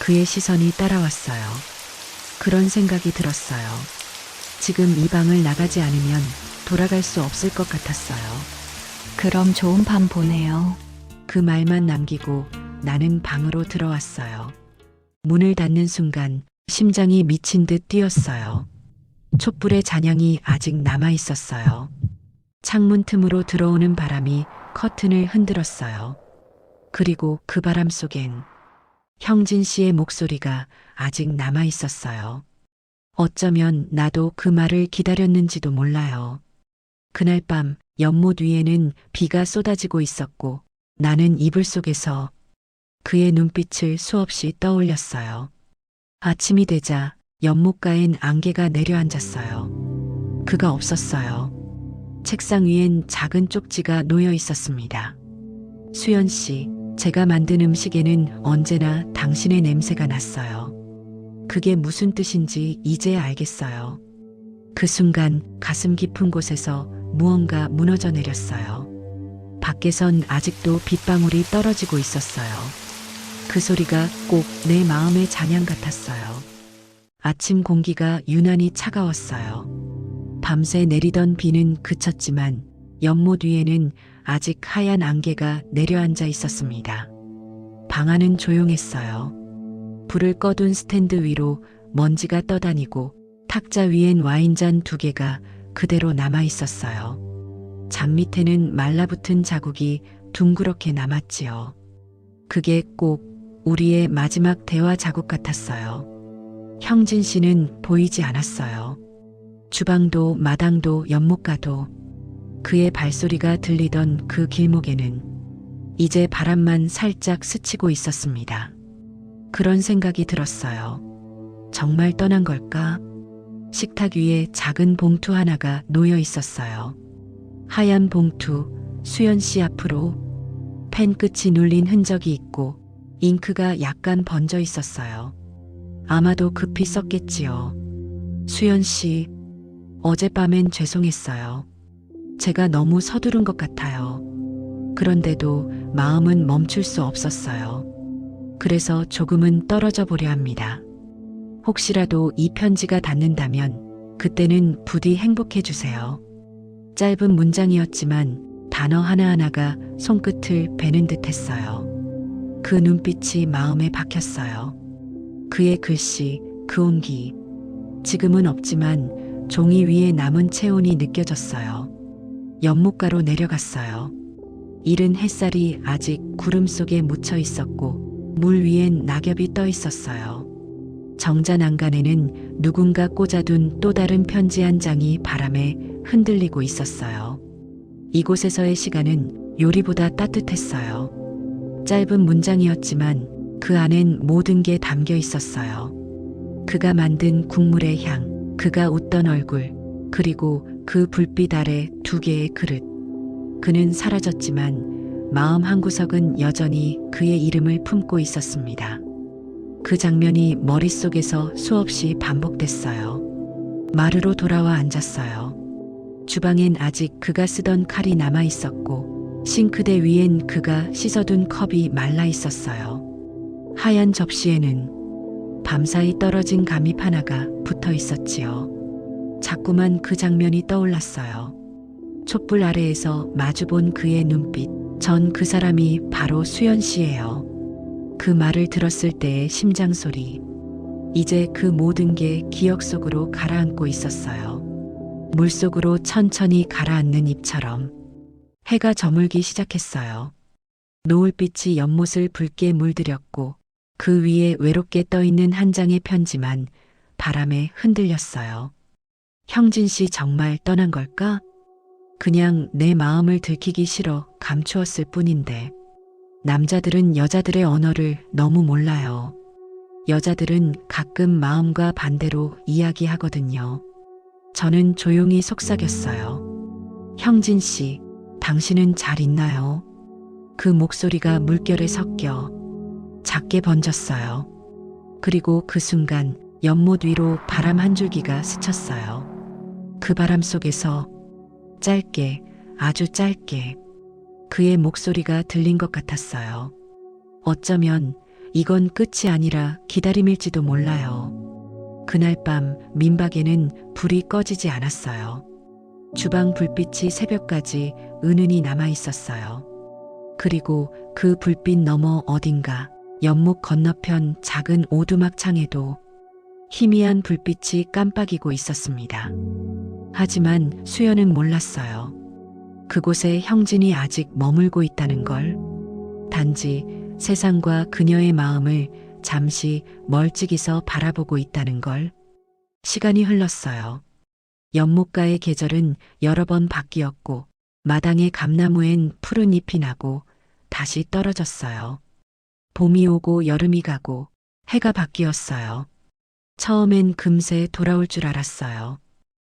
[SPEAKER 1] 그의 시선이 따라왔어요. 그런 생각이 들었어요. 지금 이 방을 나가지 않으면 돌아갈 수 없을 것 같았어요.
[SPEAKER 2] 그럼 좋은 밤 보내요.
[SPEAKER 1] 그 말만 남기고 나는 방으로 들어왔어요. 문을 닫는 순간 심장이 미친 듯 뛰었어요. 촛불의 잔향이 아직 남아 있었어요. 창문 틈으로 들어오는 바람이 커튼을 흔들었어요. 그리고 그 바람 속엔 형진 씨의 목소리가 아직 남아 있었어요. 어쩌면 나도 그 말을 기다렸는지도 몰라요. 그날 밤 연못 위에는 비가 쏟아지고 있었고 나는 이불 속에서 그의 눈빛을 수없이 떠올렸어요. 아침이 되자 연못가엔 안개가 내려앉았어요. 그가 없었어요. 책상 위엔 작은 쪽지가 놓여 있었습니다. 수연 씨, 제가 만든 음식에는 언제나 당신의 냄새가 났어요. 그게 무슨 뜻인지 이제 알겠어요. 그 순간 가슴 깊은 곳에서 무언가 무너져 내렸어요. 밖에선 아직도 빗방울이 떨어지고 있었어요. 그 소리가 꼭 내 마음의 잔향 같았어요. 아침 공기가 유난히 차가웠어요. 밤새 내리던 비는 그쳤지만 연못 위에는 아직 하얀 안개가 내려앉아 있었습니다. 방 안은 조용했어요. 불을 꺼둔 스탠드 위로 먼지가 떠다니고 탁자 위엔 와인잔 2개가 그대로 남아 있었어요. 잔 밑에는 말라붙은 자국이 둥그렇게 남았지요. 그게 꼭 우리의 마지막 대화 자국 같았어요. 형진 씨는 보이지 않았어요. 주방도 마당도 연못가도 그의 발소리가 들리던 그 길목에는 이제 바람만 살짝 스치고 있었습니다. 그런 생각이 들었어요. 정말 떠난 걸까? 식탁 위에 작은 봉투 하나가 놓여 있었어요. 하얀 봉투, 수연 씨 앞으로 펜 끝이 눌린 흔적이 있고 잉크가 약간 번져 있었어요. 아마도 급히 썼겠지요. 수연 씨, 어젯밤엔 죄송했어요. 제가 너무 서두른 것 같아요. 그런데도 마음은 멈출 수 없었어요. 그래서 조금은 떨어져 보려 합니다. 혹시라도 이 편지가 닿는다면 그때는 부디 행복해 주세요. 짧은 문장이었지만 단어 하나하나가 손끝을 베는 듯 했어요. 그 눈빛이 마음에 박혔어요. 그의 글씨, 그 온기. 지금은 없지만 종이 위에 남은 체온이 느껴졌어요. 연못가로 내려갔어요. 이른 햇살이 아직 구름 속에 묻혀 있었고 물 위엔 낙엽이 떠 있었어요. 정자 난간에는 누군가 꽂아둔 또 다른 편지 한 장이 바람에 흔들리고 있었어요. 이곳에서의 시간은 요리보다 따뜻했어요. 짧은 문장이었지만 그 안엔 모든 게 담겨 있었어요. 그가 만든 국물의 향, 그가 웃던 얼굴, 그리고 그 불빛 아래 2개의 그릇. 그는 사라졌지만 마음 한구석은 여전히 그의 이름을 품고 있었습니다. 그 장면이 머릿속에서 수없이 반복됐어요. 마루로 돌아와 앉았어요. 주방엔 아직 그가 쓰던 칼이 남아 있었고 싱크대 위엔 그가 씻어둔 컵이 말라 있었어요. 하얀 접시에는 밤사이 떨어진 감잎 하나가 붙어 있었지요. 자꾸만 그 장면이 떠올랐어요. 촛불 아래에서 마주본 그의 눈빛. 전 그 사람이 바로 수연 씨예요. 그 말을 들었을 때의 심장 소리. 이제 그 모든 게 기억 속으로 가라앉고 있었어요. 물속으로 천천히 가라앉는 잎처럼. 해가 저물기 시작했어요. 노을빛이 연못을 붉게 물들였고 그 위에 외롭게 떠있는 한 장의 편지만 바람에 흔들렸어요. 형진 씨 정말 떠난 걸까? 그냥 내 마음을 들키기 싫어 감추었을 뿐인데 남자들은 여자들의 언어를 너무 몰라요. 여자들은 가끔 마음과 반대로 이야기하거든요. 저는 조용히 속삭였어요. 형진 씨, 당신은 잘 있나요? 그 목소리가 물결에 섞여 작게 번졌어요. 그리고 그 순간 연못 위로 바람 한 줄기가 스쳤어요. 그 바람 속에서 짧게, 아주 짧게 그의 목소리가 들린 것 같았어요. 어쩌면 이건 끝이 아니라 기다림일지도 몰라요. 그날 밤 민박에는 불이 꺼지지 않았어요. 주방 불빛이 새벽까지 은은히 남아 있었어요. 그리고 그 불빛 너머 어딘가 연못 건너편 작은 오두막 창에도 희미한 불빛이 깜빡이고 있었습니다. 하지만 수연은 몰랐어요. 그곳에 형진이 아직 머물고 있다는 걸. 단지 세상과 그녀의 마음을 잠시 멀찍이서 바라보고 있다는 걸. 시간이 흘렀어요. 연못가의 계절은 여러 번 바뀌었고 마당의 감나무엔 푸른 잎이 나고 다시 떨어졌어요. 봄이 오고 여름이 가고 해가 바뀌었어요. 처음엔 금세 돌아올 줄 알았어요.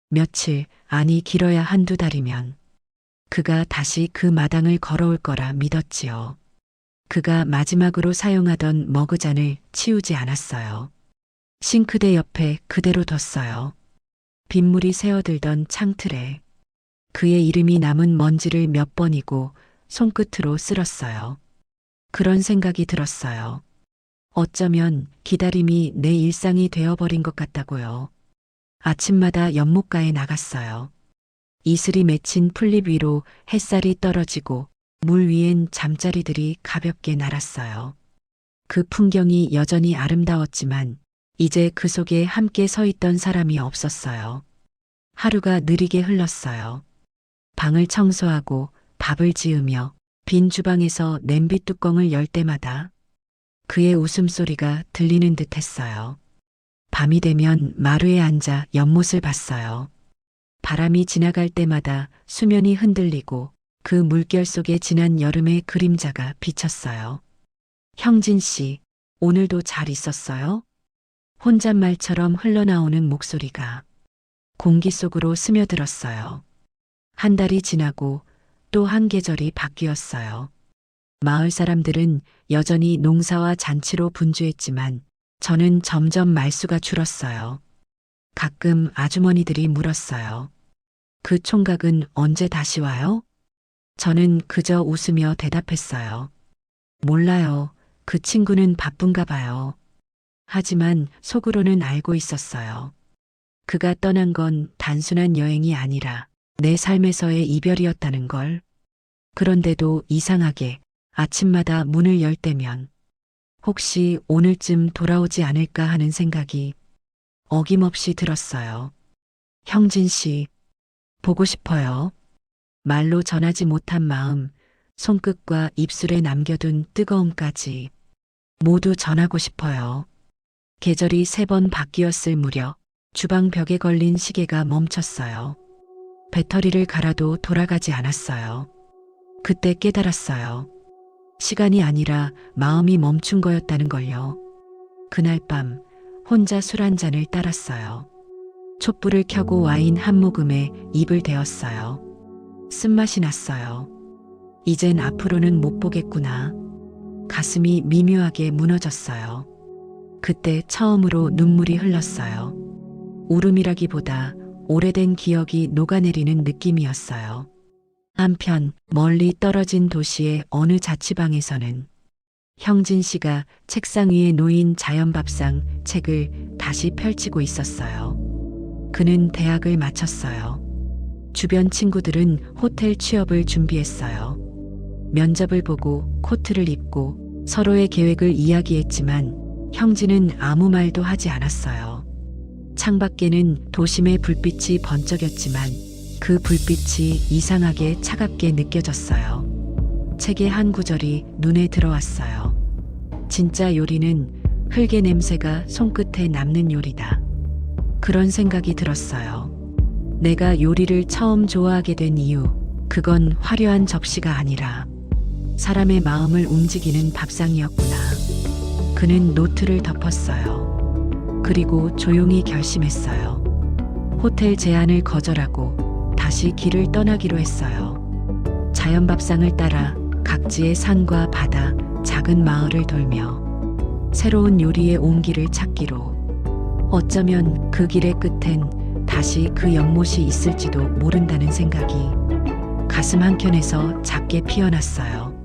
[SPEAKER 1] 며칠, 아니 길어야 한두 달이면 그가 다시 그 마당을 걸어올 거라 믿었지요. 그가 마지막으로 사용하던 머그잔을 치우지 않았어요. 싱크대 옆에 그대로 뒀어요. 빗물이 새어들던 창틀에 그의 이름이 남은 먼지를 몇 번이고 손끝으로 쓸었어요. 그런 생각이 들었어요. 어쩌면 기다림이 내 일상이 되어버린 것 같다고요. 아침마다 연못가에 나갔어요. 이슬이 맺힌 풀잎 위로 햇살이 떨어지고 물 위엔 잠자리들이 가볍게 날았어요. 그 풍경이 여전히 아름다웠지만 이제 그 속에 함께 서 있던 사람이 없었어요. 하루가 느리게 흘렀어요. 방을 청소하고 밥을 지으며 빈 주방에서 냄비 뚜껑을 열 때마다 그의 웃음소리가 들리는 듯 했어요. 밤이 되면 마루에 앉아 연못을 봤어요. 바람이 지나갈 때마다 수면이 흔들리고 그 물결 속에 지난 여름의 그림자가 비쳤어요. 형진 씨, 오늘도 잘 있었어요? 혼잣말처럼 흘러나오는 목소리가 공기 속으로 스며들었어요. 한 달이 지나고 또 한 계절이 바뀌었어요. 마을 사람들은 여전히 농사와 잔치로 분주했지만 저는 점점 말수가 줄었어요. 가끔 아주머니들이 물었어요. 그 총각은 언제 다시 와요? 저는 그저 웃으며 대답했어요. 몰라요. 그 친구는 바쁜가 봐요. 하지만 속으로는 알고 있었어요. 그가 떠난 건 단순한 여행이 아니라 내 삶에서의 이별이었다는 걸. 그런데도 이상하게 아침마다 문을 열 때면 혹시 오늘쯤 돌아오지 않을까 하는 생각이 어김없이 들었어요. 형진 씨, 보고 싶어요. 말로 전하지 못한 마음, 손끝과 입술에 남겨둔 뜨거움까지 모두 전하고 싶어요. 계절이 3번 바뀌었을 무렵 주방 벽에 걸린 시계가 멈췄어요. 배터리를 갈아도 돌아가지 않았어요. 그때 깨달았어요. 시간이 아니라 마음이 멈춘 거였다는 걸요. 그날 밤 혼자 술 한 잔을 따랐어요. 촛불을 켜고 와인 한 모금에 입을 대었어요. 쓴맛이 났어요. 이젠 앞으로는 못 보겠구나. 가슴이 미묘하게 무너졌어요. 그때 처음으로 눈물이 흘렀어요. 울음이라기보다 오래된 기억이 녹아내리는 느낌이었어요. 한편 멀리 떨어진 도시의 어느 자취방에서는 형진 씨가 책상 위에 놓인 자연밥상 책을 다시 펼치고 있었어요. 그는 대학을 마쳤어요. 주변 친구들은 호텔 취업을 준비했어요. 면접을 보고 코트를 입고 서로의 계획을 이야기했지만 형진은 아무 말도 하지 않았어요. 창밖에는 도심의 불빛이 번쩍였지만 그 불빛이 이상하게 차갑게 느껴졌어요. 책의 한 구절이 눈에 들어왔어요. 진짜 요리는 흙의 냄새가 손끝에 남는 요리다. 그런 생각이 들었어요. 내가 요리를 처음 좋아하게 된 이유, 그건 화려한 접시가 아니라 사람의 마음을 움직이는 밥상이었구나. 그는 노트를 덮었어요. 그리고 조용히 결심했어요. 호텔 제안을 거절하고 다시 길을 떠나기로 했어요. 자연 밥상을 따라 각지의 산과 바다, 작은 마을을 돌며 새로운 요리의 온기를 찾기로, 어쩌면 그 길의 끝엔 다시 그 연못이 있을지도 모른다는 생각이 가슴 한켠에서 작게 피어났어요.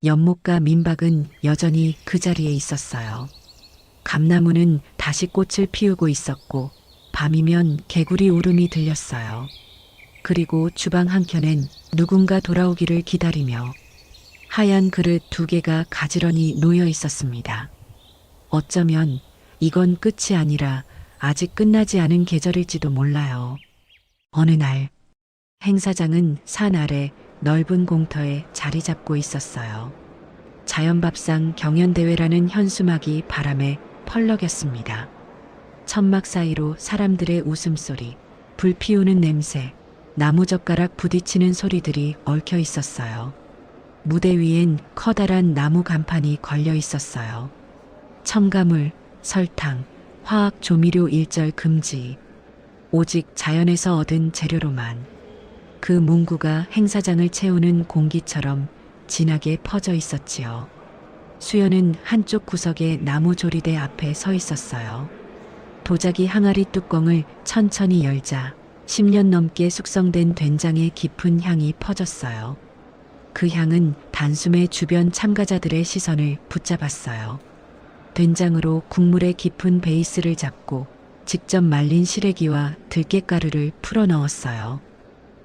[SPEAKER 1] 연못과 민박은 여전히 그 자리에 있었어요. 감나무는 다시 꽃을 피우고 있었고 밤이면 개구리 울음이 들렸어요. 그리고 주방 한켠엔 누군가 돌아오기를 기다리며 하얀 그릇 2개가 가지런히 놓여 있었습니다. 어쩌면 이건 끝이 아니라 아직 끝나지 않은 계절일지도 몰라요. 어느 날 행사장은 산 아래 넓은 공터에 자리 잡고 있었어요. 자연밥상 경연대회라는 현수막이 바람에 펄럭였습니다. 천막 사이로 사람들의 웃음소리, 불 피우는 냄새, 나무젓가락 부딪히는 소리들이 얽혀 있었어요. 무대 위엔 커다란 나무 간판이 걸려 있었어요. 첨가물, 설탕, 화학 조미료 일절 금지. 오직 자연에서 얻은 재료로만. 그 문구가 행사장을 채우는 공기처럼 진하게 퍼져 있었지요. 수연은 한쪽 구석의 나무 조리대 앞에 서 있었어요. 도자기 항아리 뚜껑을 천천히 열자 10년 넘게 숙성된 된장의 깊은 향이 퍼졌어요. 그 향은 단숨에 주변 참가자들의 시선을 붙잡았어요. 된장으로 국물의 깊은 베이스를 잡고 직접 말린 시래기와 들깨가루를 풀어 넣었어요.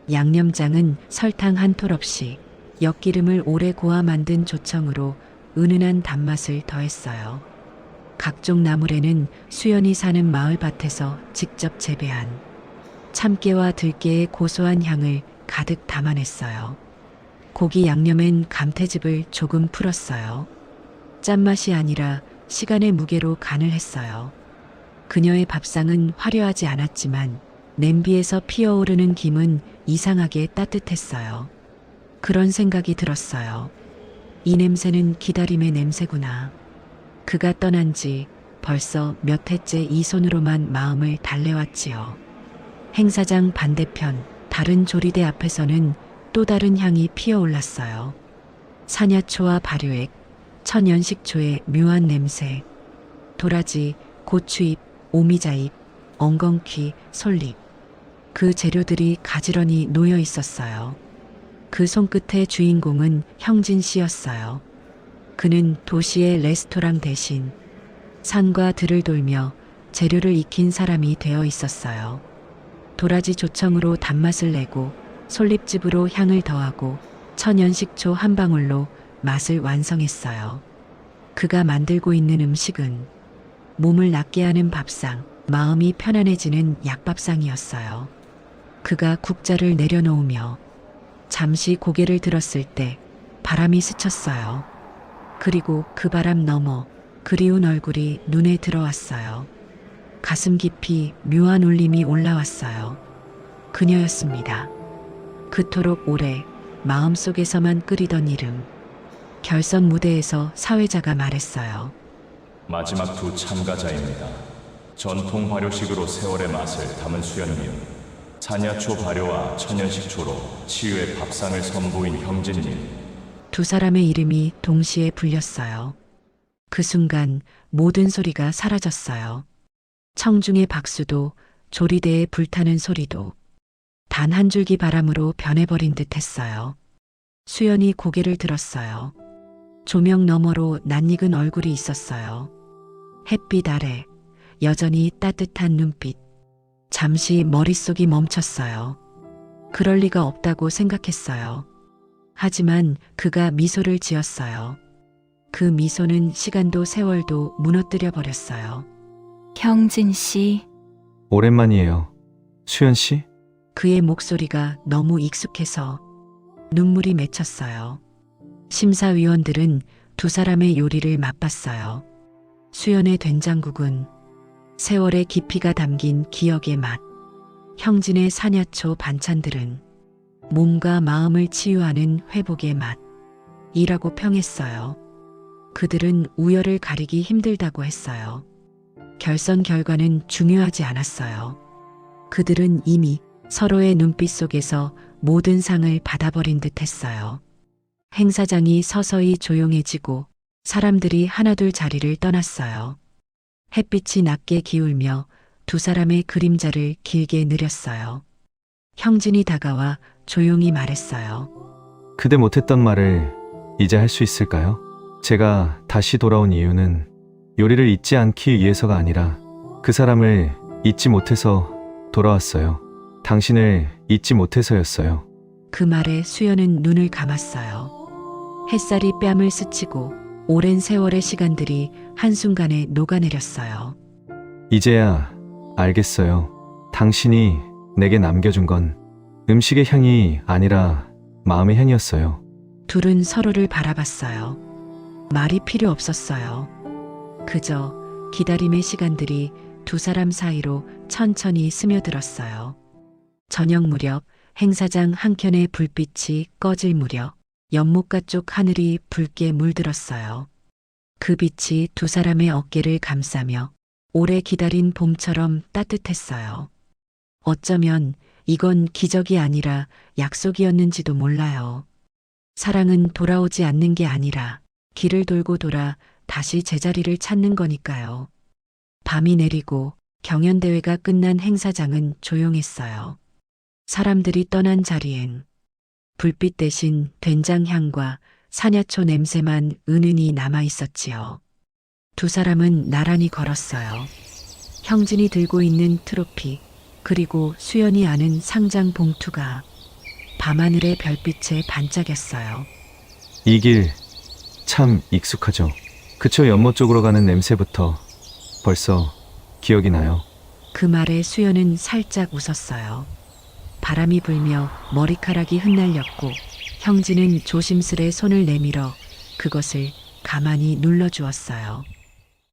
[SPEAKER 1] 양념장은 설탕 한 톨 없이 엿기름을 오래 고아 만든 조청으로 은은한 단맛을 더했어요. 각종 나물에는 수연이 사는 마을밭에서 직접 재배한 참깨와 들깨의 고소한 향을 가득 담아냈어요. 고기 양념엔 감태즙을 조금 풀었어요. 짠맛이 아니라 시간의 무게로 간을 했어요. 그녀의 밥상은 화려하지 않았지만 냄비에서 피어오르는 김은 이상하게 따뜻했어요. 그런 생각이 들었어요. 이 냄새는 기다림의 냄새구나. 그가 떠난 지 벌써 몇 해째 이 손으로만 마음을 달래왔지요. 행사장 반대편 다른 조리대 앞에서는 또 다른 향이 피어올랐어요. 사냐초와 발효액, 천연식초의 묘한 냄새, 도라지, 고추잎, 오미자잎, 엉겅퀴, 솔잎. 그 재료들이 가지런히 놓여 있었어요. 그 손끝의 주인공은 형진 씨였어요. 그는 도시의 레스토랑 대신 산과 들을 돌며 재료를 익힌 사람이 되어 있었어요. 도라지 조청으로 단맛을 내고 솔잎즙으로 향을 더하고 천연식초 한 방울로 맛을 완성했어요. 그가 만들고 있는 음식은 몸을 낫게 하는 밥상, 마음이 편안해지는 약밥상이었어요. 그가 국자를 내려놓으며 잠시 고개를 들었을 때 바람이 스쳤어요. 그리고 그 바람 너머 그리운 얼굴이 눈에 들어왔어요. 가슴 깊이 묘한 울림이 올라왔어요. 그녀였습니다. 그토록 오래 마음속에서만 끓이던 이름. 결선 무대에서 사회자가 말했어요.
[SPEAKER 4] 마지막 2 참가자입니다. 전통 발효식으로 세월의 맛을 담은 수연님, 사냐초 발효와 천연식초로 치유의 밥상을 선보인 형진님.
[SPEAKER 1] 2 사람의 이름이 동시에 불렸어요. 그 순간 모든 소리가 사라졌어요. 청중의 박수도 조리대에 불타는 소리도 단 한 줄기 바람으로 변해버린 듯 했어요. 수연이 고개를 들었어요. 조명 너머로 낯익은 얼굴이 있었어요. 햇빛 아래 여전히 따뜻한 눈빛. 잠시 머릿속이 멈췄어요. 그럴 리가 없다고 생각했어요. 하지만 그가 미소를 지었어요. 그 미소는 시간도 세월도 무너뜨려 버렸어요.
[SPEAKER 2] 형진 씨,
[SPEAKER 3] 오랜만이에요. 수연 씨?
[SPEAKER 1] 그의 목소리가 너무 익숙해서 눈물이 맺혔어요. 심사위원들은 2 사람의 요리를 맛봤어요. 수연의 된장국은 세월의 깊이가 담긴 기억의 맛, 형진의 사냐초 반찬들은 몸과 마음을 치유하는 회복의 맛. 이라고 평했어요. 그들은 우열을 가리기 힘들다고 했어요. 결선 결과는 중요하지 않았어요. 그들은 이미 서로의 눈빛 속에서 모든 상을 받아버린 듯 했어요. 행사장이 서서히 조용해지고 사람들이 하나둘 자리를 떠났어요. 햇빛이 낮게 기울며 두 사람의 그림자를 길게 느렸어요. 형진이 다가와 조용히 말했어요.
[SPEAKER 3] 그대 못했던 말을 이제 할 수 있을까요? 제가 다시 돌아온 이유는 요리를 잊지 않기 위해서가 아니라 그 사람을 잊지 못해서 돌아왔어요. 당신을 잊지 못해서였어요.
[SPEAKER 1] 그 말에 수연은 눈을 감았어요. 햇살이 뺨을 스치고 오랜 세월의 시간들이 한순간에 녹아내렸어요.
[SPEAKER 3] 이제야 알겠어요. 당신이 내게 남겨준 건 음식의 향이 아니라 마음의 향이었어요.
[SPEAKER 1] 둘은 서로를 바라봤어요. 말이 필요 없었어요. 그저 기다림의 시간들이 두 사람 사이로 천천히 스며들었어요. 저녁 무렵 행사장 한켠의 불빛이 꺼질 무렵 연못가 쪽 하늘이 붉게 물들었어요. 그 빛이 두 사람의 어깨를 감싸며 오래 기다린 봄처럼 따뜻했어요. 어쩌면 이건 기적이 아니라 약속이었는지도 몰라요. 사랑은 돌아오지 않는 게 아니라 길을 돌고 돌아 다시 제자리를 찾는 거니까요. 밤이 내리고 경연대회가 끝난 행사장은 조용했어요. 사람들이 떠난 자리엔 불빛 대신 된장향과 사냐초 냄새만 은은히 남아 있었지요. 두 사람은 나란히 걸었어요. 형진이 들고 있는 트로피, 그리고 수연이 아는 상장 봉투가 밤하늘의 별빛에 반짝였어요.
[SPEAKER 3] 이 길 참 익숙하죠. 그쵸, 연못 쪽으로 가는 냄새부터 벌써 기억이 나요.
[SPEAKER 1] 그 말에 수연은 살짝 웃었어요. 바람이 불며 머리카락이 흩날렸고 형진은 조심스레 손을 내밀어 그것을 가만히 눌러주었어요.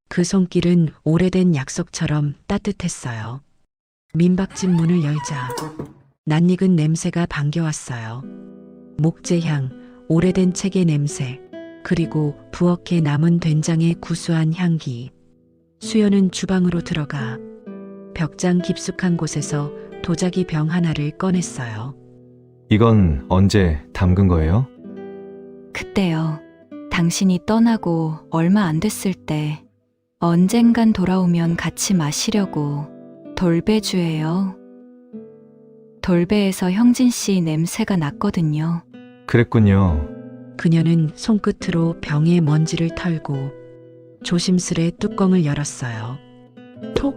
[SPEAKER 1] 그 손길은 오래된 약속처럼 따뜻했어요. 민박집 문을 열자 낯익은 냄새가 반겨왔어요. 목재향, 오래된 책의 냄새, 그리고 부엌에 남은 된장의 구수한 향기. 수연은 주방으로 들어가 벽장 깊숙한 곳에서 도자기 병 하나를 꺼냈어요.
[SPEAKER 3] 이건 언제 담근 거예요?
[SPEAKER 2] 그때요. 당신이 떠나고 얼마 안 됐을 때 언젠간 돌아오면 같이 마시려고. 돌배주예요. 돌배에서 형진 씨 냄새가 났거든요.
[SPEAKER 3] 그랬군요.
[SPEAKER 1] 그녀는 손끝으로 병의 먼지를 털고 조심스레 뚜껑을 열었어요. 톡!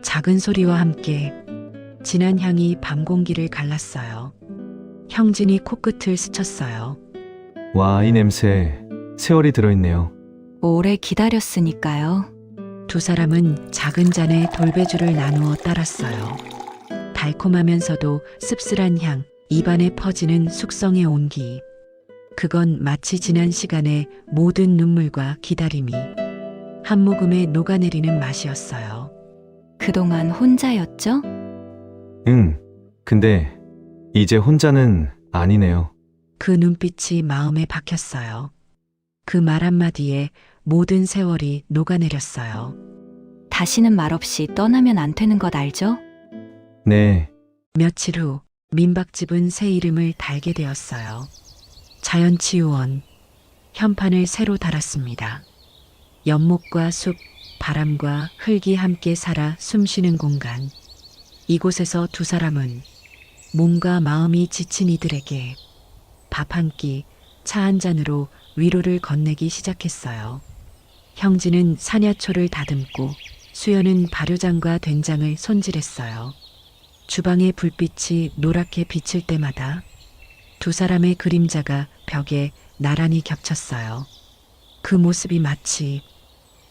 [SPEAKER 1] 작은 소리와 함께 진한 향이 밤 공기를 갈랐어요. 형진이 코끝을 스쳤어요.
[SPEAKER 3] 와, 이 냄새 세월이 들어있네요.
[SPEAKER 2] 오래 기다렸으니까요.
[SPEAKER 1] 두 사람은 작은 잔에 돌배주를 나누어 따랐어요. 달콤하면서도 씁쓸한 향, 입안에 퍼지는 숙성의 온기. 그건 마치 지난 시간의 모든 눈물과 기다림이 한 모금에 녹아내리는 맛이었어요.
[SPEAKER 2] 그동안 혼자였죠?
[SPEAKER 3] 응. 근데 이제 혼자는 아니네요.
[SPEAKER 1] 그 눈빛이 마음에 박혔어요. 그 말 한마디에 모든 세월이 녹아내렸어요.
[SPEAKER 2] 다시는 말없이 떠나면 안 되는 것 알죠?
[SPEAKER 3] 네.
[SPEAKER 1] 며칠 후 민박집은 새 이름을 달게 되었어요. 자연치유원. 현판을 새로 달았습니다. 연못과 숲, 바람과 흙이 함께 살아 숨쉬는 공간. 이곳에서 두 사람은 몸과 마음이 지친 이들에게 밥 한 끼, 차 한 잔으로 위로를 건네기 시작했어요. 형진은 사냐초를 다듬고 수연은 발효장과 된장을 손질했어요. 주방의 불빛이 노랗게 비칠 때마다 두 사람의 그림자가 벽에 나란히 겹쳤어요. 그 모습이 마치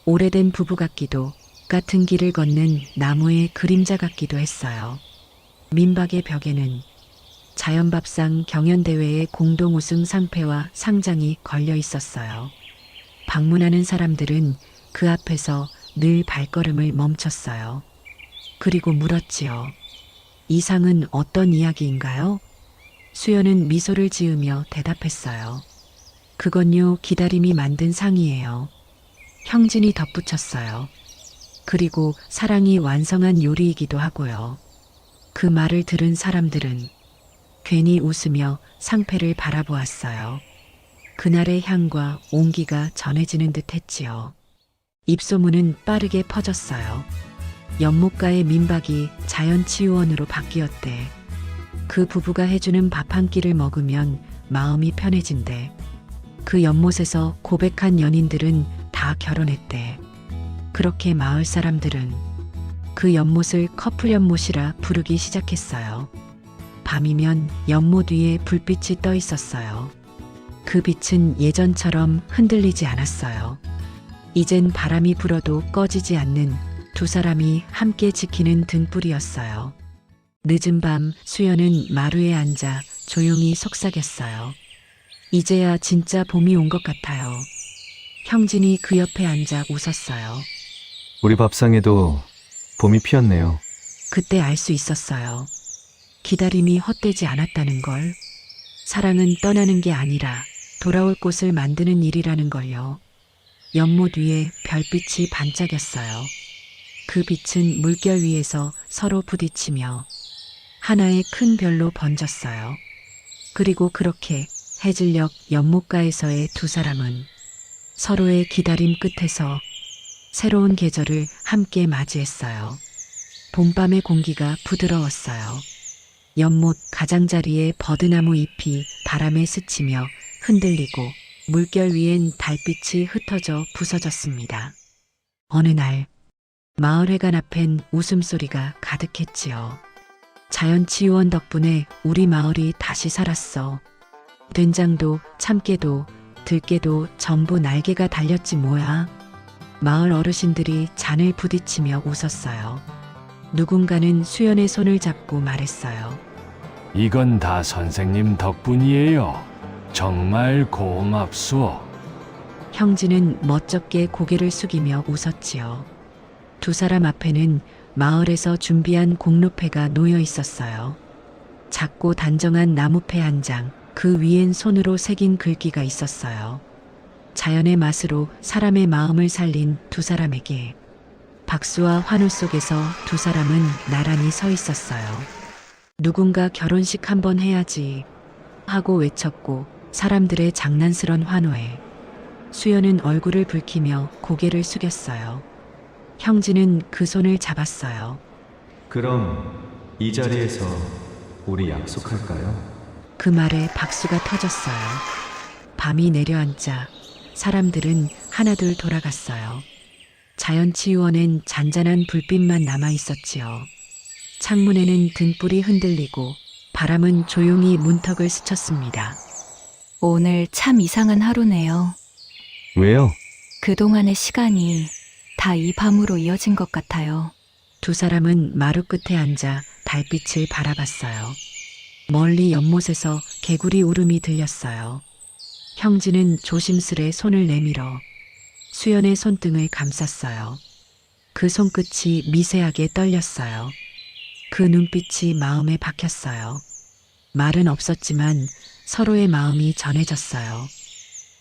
[SPEAKER 1] 오래된 부부 같기도, 같은 길을 걷는 나무의 그림자 같기도 했어요. 민박의 벽에는 자연밥상 경연대회의 공동 우승 상패와 상장이 걸려 있었어요. 방문하는 사람들은 그 앞에서 늘 발걸음을 멈췄어요. 그리고 물었지요. 이 상은 어떤 이야기인가요? 수연은 미소를 지으며 대답했어요. 그건요, 기다림이 만든 상이에요. 형진이 덧붙였어요. 그리고 사랑이 완성한 요리이기도 하고요. 그 말을 들은 사람들은 괜히 웃으며 상패를 바라보았어요. 그날의 향과 온기가 전해지는 듯 했지요. 입소문은 빠르게 퍼졌어요. 연못가의 민박이 자연치유원으로 바뀌었대. 그 부부가 해주는 밥 한 끼를 먹으면 마음이 편해진대. 그 연못에서 고백한 연인들은 다 결혼했대. 그렇게 마을 사람들은 그 연못을 커플 연못이라 부르기 시작했어요. 밤이면 연못 위에 불빛이 떠 있었어요. 그 빛은 예전처럼 흔들리지 않았어요. 이젠 바람이 불어도 꺼지지 않는 두 사람이 함께 지키는 등불이었어요. 늦은 밤 수연은 마루에 앉아 조용히 속삭였어요. 이제야 진짜 봄이 온 것 같아요. 형진이 그 옆에 앉아 웃었어요.
[SPEAKER 3] 우리 밥상에도 봄이 피었네요.
[SPEAKER 1] 그때 알 수 있었어요. 기다림이 헛되지 않았다는 걸. 사랑은 떠나는 게 아니라 돌아올 곳을 만드는 일이라는 걸요. 연못 위에 별빛이 반짝였어요. 그 빛은 물결 위에서 서로 부딪히며 하나의 큰 별로 번졌어요. 그리고 그렇게 해질녘 연못가에서의 두 사람은 서로의 기다림 끝에서 새로운 계절을 함께 맞이했어요. 봄밤의 공기가 부드러웠어요. 연못 가장자리에 버드나무 잎이 바람에 스치며 흔들리고 물결 위엔 달빛이 흩어져 부서졌습니다. 어느 날 마을회관 앞엔 웃음소리가 가득했지요. 자연치유원 덕분에 우리 마을이 다시 살았어. 된장도 참깨도 들깨도 전부 날개가 달렸지 뭐야. 마을 어르신들이 잔을 부딪히며 웃었어요. 누군가는 수연의 손을 잡고 말했어요.
[SPEAKER 5] 이건 다 선생님 덕분이에요. 정말 고맙소.
[SPEAKER 1] 형진은 멋쩍게 고개를 숙이며 웃었지요. 두 사람 앞에는 마을에서 준비한 공로패가 놓여 있었어요. 작고 단정한 나무패 한 장, 그 위엔 손으로 새긴 글귀가 있었어요. 자연의 맛으로 사람의 마음을 살린 두 사람에게 박수와 환호 속에서 두 사람은 나란히 서 있었어요. 누군가 결혼식 한번 해야지 하고 외쳤고 사람들의 장난스런 환호에 수연은 얼굴을 붉히며 고개를 숙였어요. 형진은 그 손을 잡았어요.
[SPEAKER 3] 그럼 이 자리에서 우리 약속할까요?
[SPEAKER 1] 그 말에 박수가 터졌어요. 밤이 내려앉자 사람들은 하나둘 돌아갔어요. 자연치유원엔 잔잔한 불빛만 남아 있었지요. 창문에는 등불이 흔들리고 바람은 조용히 문턱을 스쳤습니다.
[SPEAKER 2] 오늘 참 이상한 하루네요.
[SPEAKER 3] 왜요?
[SPEAKER 2] 그동안의 시간이 다 이 밤으로 이어진 것 같아요.
[SPEAKER 1] 두 사람은 마루 끝에 앉아 달빛을 바라봤어요. 멀리 연못에서 개구리 울음이 들렸어요. 형진은 조심스레 손을 내밀어 수연의 손등을 감쌌어요. 그 손끝이 미세하게 떨렸어요. 그 눈빛이 마음에 박혔어요. 말은 없었지만 서로의 마음이 전해졌어요.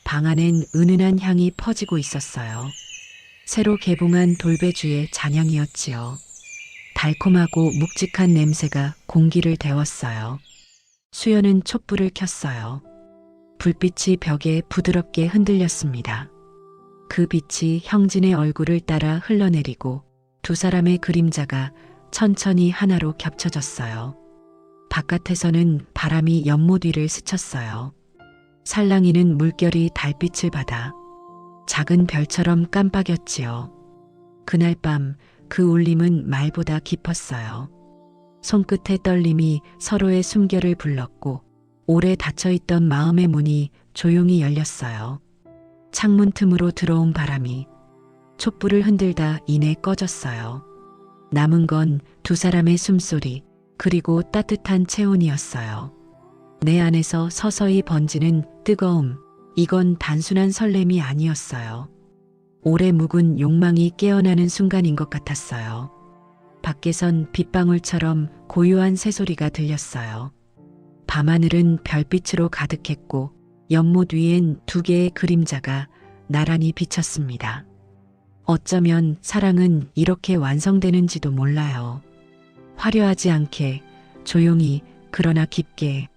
[SPEAKER 1] 방 안엔 은은한 향이 퍼지고 있었어요. 새로 개봉한 돌배주의 잔향이었지요. 달콤하고 묵직한 냄새가 공기를 데웠어요. 수연은 촛불을 켰어요. 불빛이 벽에 부드럽게 흔들렸습니다. 그 빛이 형진의 얼굴을 따라 흘러내리고 두 사람의 그림자가 천천히 하나로 겹쳐졌어요. 바깥에서는 바람이 연못 위를 스쳤어요. 살랑이는 물결이 달빛을 받아 작은 별처럼 깜빡였지요. 그날 밤 그 울림은 말보다 깊었어요. 손끝의 떨림이 서로의 숨결을 불렀고 오래 닫혀있던 마음의 문이 조용히 열렸어요. 창문 틈으로 들어온 바람이 촛불을 흔들다 이내 꺼졌어요. 남은 건 두 사람의 숨소리 그리고 따뜻한 체온이었어요. 내 안에서 서서히 번지는 뜨거움, 이건 단순한 설렘이 아니었어요. 오래 묵은 욕망이 깨어나는 순간인 것 같았어요. 밖에선 빗방울처럼 고요한 새소리가 들렸어요. 밤하늘은 별빛으로 가득했고 연못 위엔 두 개의 그림자가 나란히 비쳤습니다. 어쩌면 사랑은 이렇게 완성되는지도 몰라요. 화려하지 않게, 조용히, 그러나 깊게.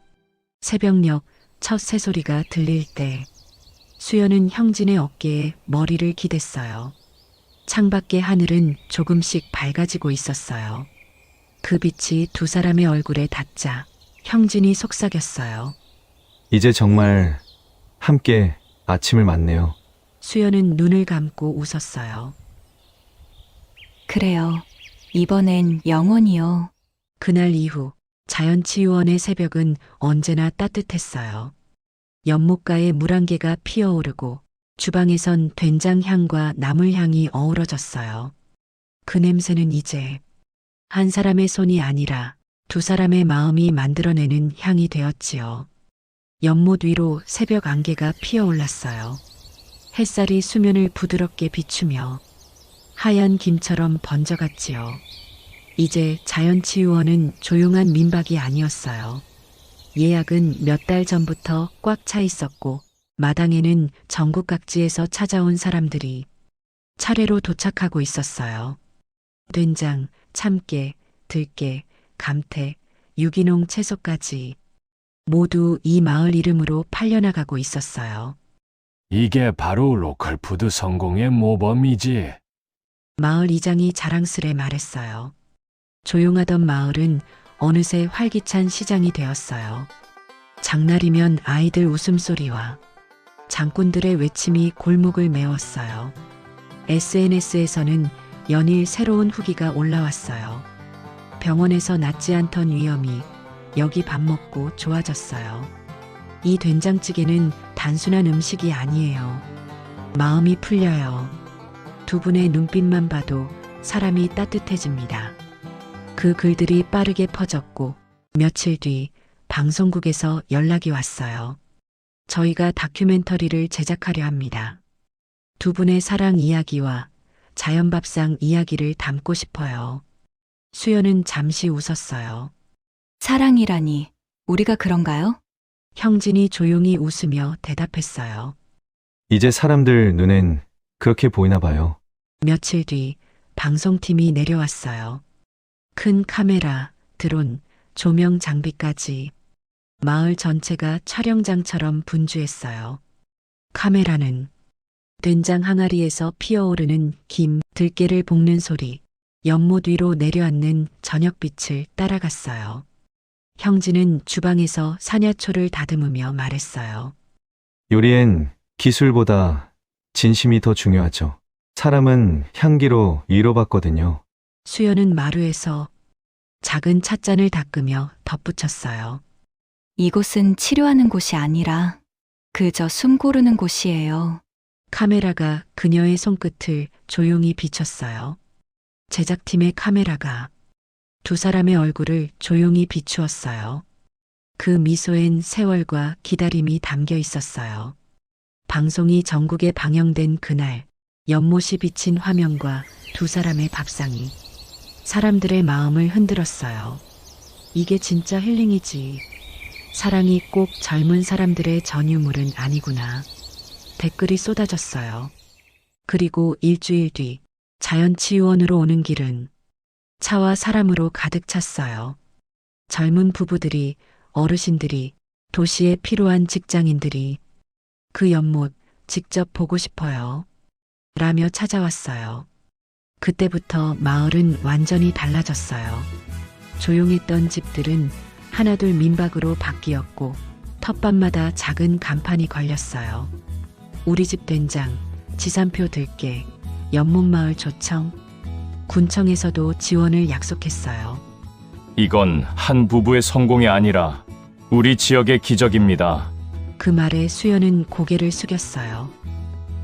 [SPEAKER 1] 새벽녘 첫 새소리가 들릴 때 수연은 형진의 어깨에 머리를 기댔어요. 창밖의 하늘은 조금씩 밝아지고 있었어요. 그 빛이 두 사람의 얼굴에 닿자 형진이 속삭였어요.
[SPEAKER 3] 이제 정말 함께 아침을 맞네요.
[SPEAKER 1] 수연은 눈을 감고 웃었어요.
[SPEAKER 2] 그래요. 이번엔 영원히요.
[SPEAKER 1] 그날 이후 자연치유원의 새벽은 언제나 따뜻했어요. 연못가에 물안개가 피어오르고 주방에선 된장 향과 나물 향이 어우러졌어요. 그 냄새는 이제 한 사람의 손이 아니라 두 사람의 마음이 만들어내는 향이 되었지요. 연못 위로 새벽 안개가 피어올랐어요. 햇살이 수면을 부드럽게 비추며 하얀 김처럼 번져갔지요. 이제 자연치유원은 조용한 민박이 아니었어요. 예약은 몇 달 전부터 꽉 차 있었고 마당에는 전국 각지에서 찾아온 사람들이 차례로 도착하고 있었어요. 된장, 참깨, 들깨, 감태, 유기농 채소까지 모두 이 마을 이름으로 팔려나가고 있었어요.
[SPEAKER 5] 이게 바로 로컬푸드 성공의 모범이지.
[SPEAKER 1] 마을 이장이 자랑스레 말했어요. 조용하던 마을은 어느새 활기찬 시장이 되었어요. 장날이면 아이들 웃음소리와 장꾼들의 외침이 골목을 메웠어요. SNS에서는 연일 새로운 후기가 올라왔어요. 병원에서 낫지 않던 위험이 여기 밥 먹고 좋아졌어요. 이 된장찌개는 단순한 음식이 아니에요. 마음이 풀려요. 두 분의 눈빛만 봐도 사람이 따뜻해집니다. 그 글들이 빠르게 퍼졌고 며칠 뒤 방송국에서 연락이 왔어요. 저희가 다큐멘터리를 제작하려 합니다. 두 분의 사랑 이야기와 자연밥상 이야기를 담고 싶어요. 수연은 잠시 웃었어요.
[SPEAKER 2] 사랑이라니, 우리가 그런가요?
[SPEAKER 1] 형진이 조용히 웃으며 대답했어요.
[SPEAKER 3] 이제 사람들 눈엔 그렇게 보이나 봐요.
[SPEAKER 1] 며칠 뒤 방송팀이 내려왔어요. 큰 카메라, 드론, 조명 장비까지 마을 전체가 촬영장처럼 분주했어요. 카메라는 된장 항아리에서 피어오르는 김, 들깨를 볶는 소리, 연못 위로 내려앉는 저녁빛을 따라갔어요. 형진은 주방에서 사냐초를 다듬으며 말했어요.
[SPEAKER 3] 요리엔 기술보다 진심이 더 중요하죠. 사람은 향기로 위로받거든요.
[SPEAKER 1] 수연은 마루에서 작은 찻잔을 닦으며 덧붙였어요.
[SPEAKER 2] 이곳은 치료하는 곳이 아니라 그저 숨 고르는 곳이에요.
[SPEAKER 1] 카메라가 그녀의 손끝을 조용히 비췄어요. 제작팀의 카메라가 두 사람의 얼굴을 조용히 비추었어요. 그 미소엔 세월과 기다림이 담겨 있었어요. 방송이 전국에 방영된 그날, 연못이 비친 화면과 두 사람의 밥상이 사람들의 마음을 흔들었어요. 이게 진짜 힐링이지. 사랑이 꼭 젊은 사람들의 전유물은 아니구나. 댓글이 쏟아졌어요. 그리고 일주일 뒤 자연치유원으로 오는 길은 차와 사람으로 가득 찼어요. 젊은 부부들이, 어르신들이, 도시에 필요한 직장인들이 그 연못 직접 보고 싶어요. 라며 찾아왔어요. 그때부터 마을은 완전히 달라졌어요. 조용했던 집들은 하나둘 민박으로 바뀌었고 텃밭마다 작은 간판이 걸렸어요. 우리 집 된장, 지산표 들깨, 연못마을 조청, 군청에서도 지원을 약속했어요.
[SPEAKER 4] 이건 한 부부의 성공이 아니라 우리 지역의 기적입니다.
[SPEAKER 1] 그 말에 수연은 고개를 숙였어요.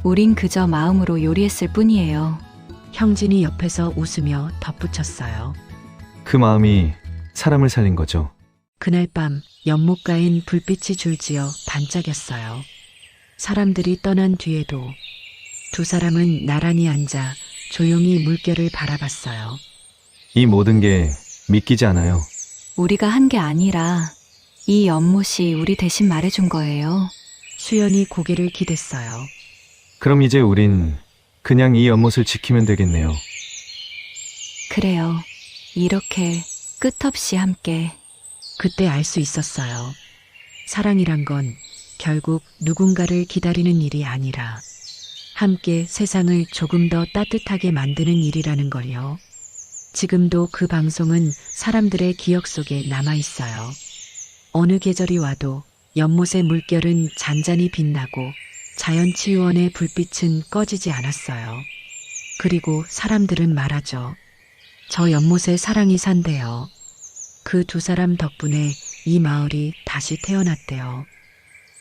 [SPEAKER 2] 우린 그저 마음으로 요리했을 뿐이에요.
[SPEAKER 1] 형진이 옆에서 웃으며 덧붙였어요.
[SPEAKER 3] 그 마음이 사람을 살린 거죠.
[SPEAKER 1] 그날 밤 연못가엔 불빛이 줄지어 반짝였어요. 사람들이 떠난 뒤에도 두 사람은 나란히 앉아 조용히 물결을 바라봤어요.
[SPEAKER 3] 이 모든 게 믿기지 않아요.
[SPEAKER 2] 우리가 한 게 아니라 이 연못이 우리 대신 말해준 거예요.
[SPEAKER 1] 수연이 고개를 기댔어요.
[SPEAKER 3] 그럼 이제 우린 그냥 이 연못을 지키면 되겠네요.
[SPEAKER 2] 그래요. 이렇게 끝없이 함께.
[SPEAKER 1] 그때 알 수 있었어요. 사랑이란 건 결국 누군가를 기다리는 일이 아니라 함께 세상을 조금 더 따뜻하게 만드는 일이라는 걸요. 지금도 그 방송은 사람들의 기억 속에 남아 있어요. 어느 계절이 와도 연못의 물결은 잔잔히 빛나고 자연치유원의 불빛은 꺼지지 않았어요. 그리고 사람들은 말하죠. 저 연못에 사랑이 산대요. 그 두 사람 덕분에 이 마을이 다시 태어났대요.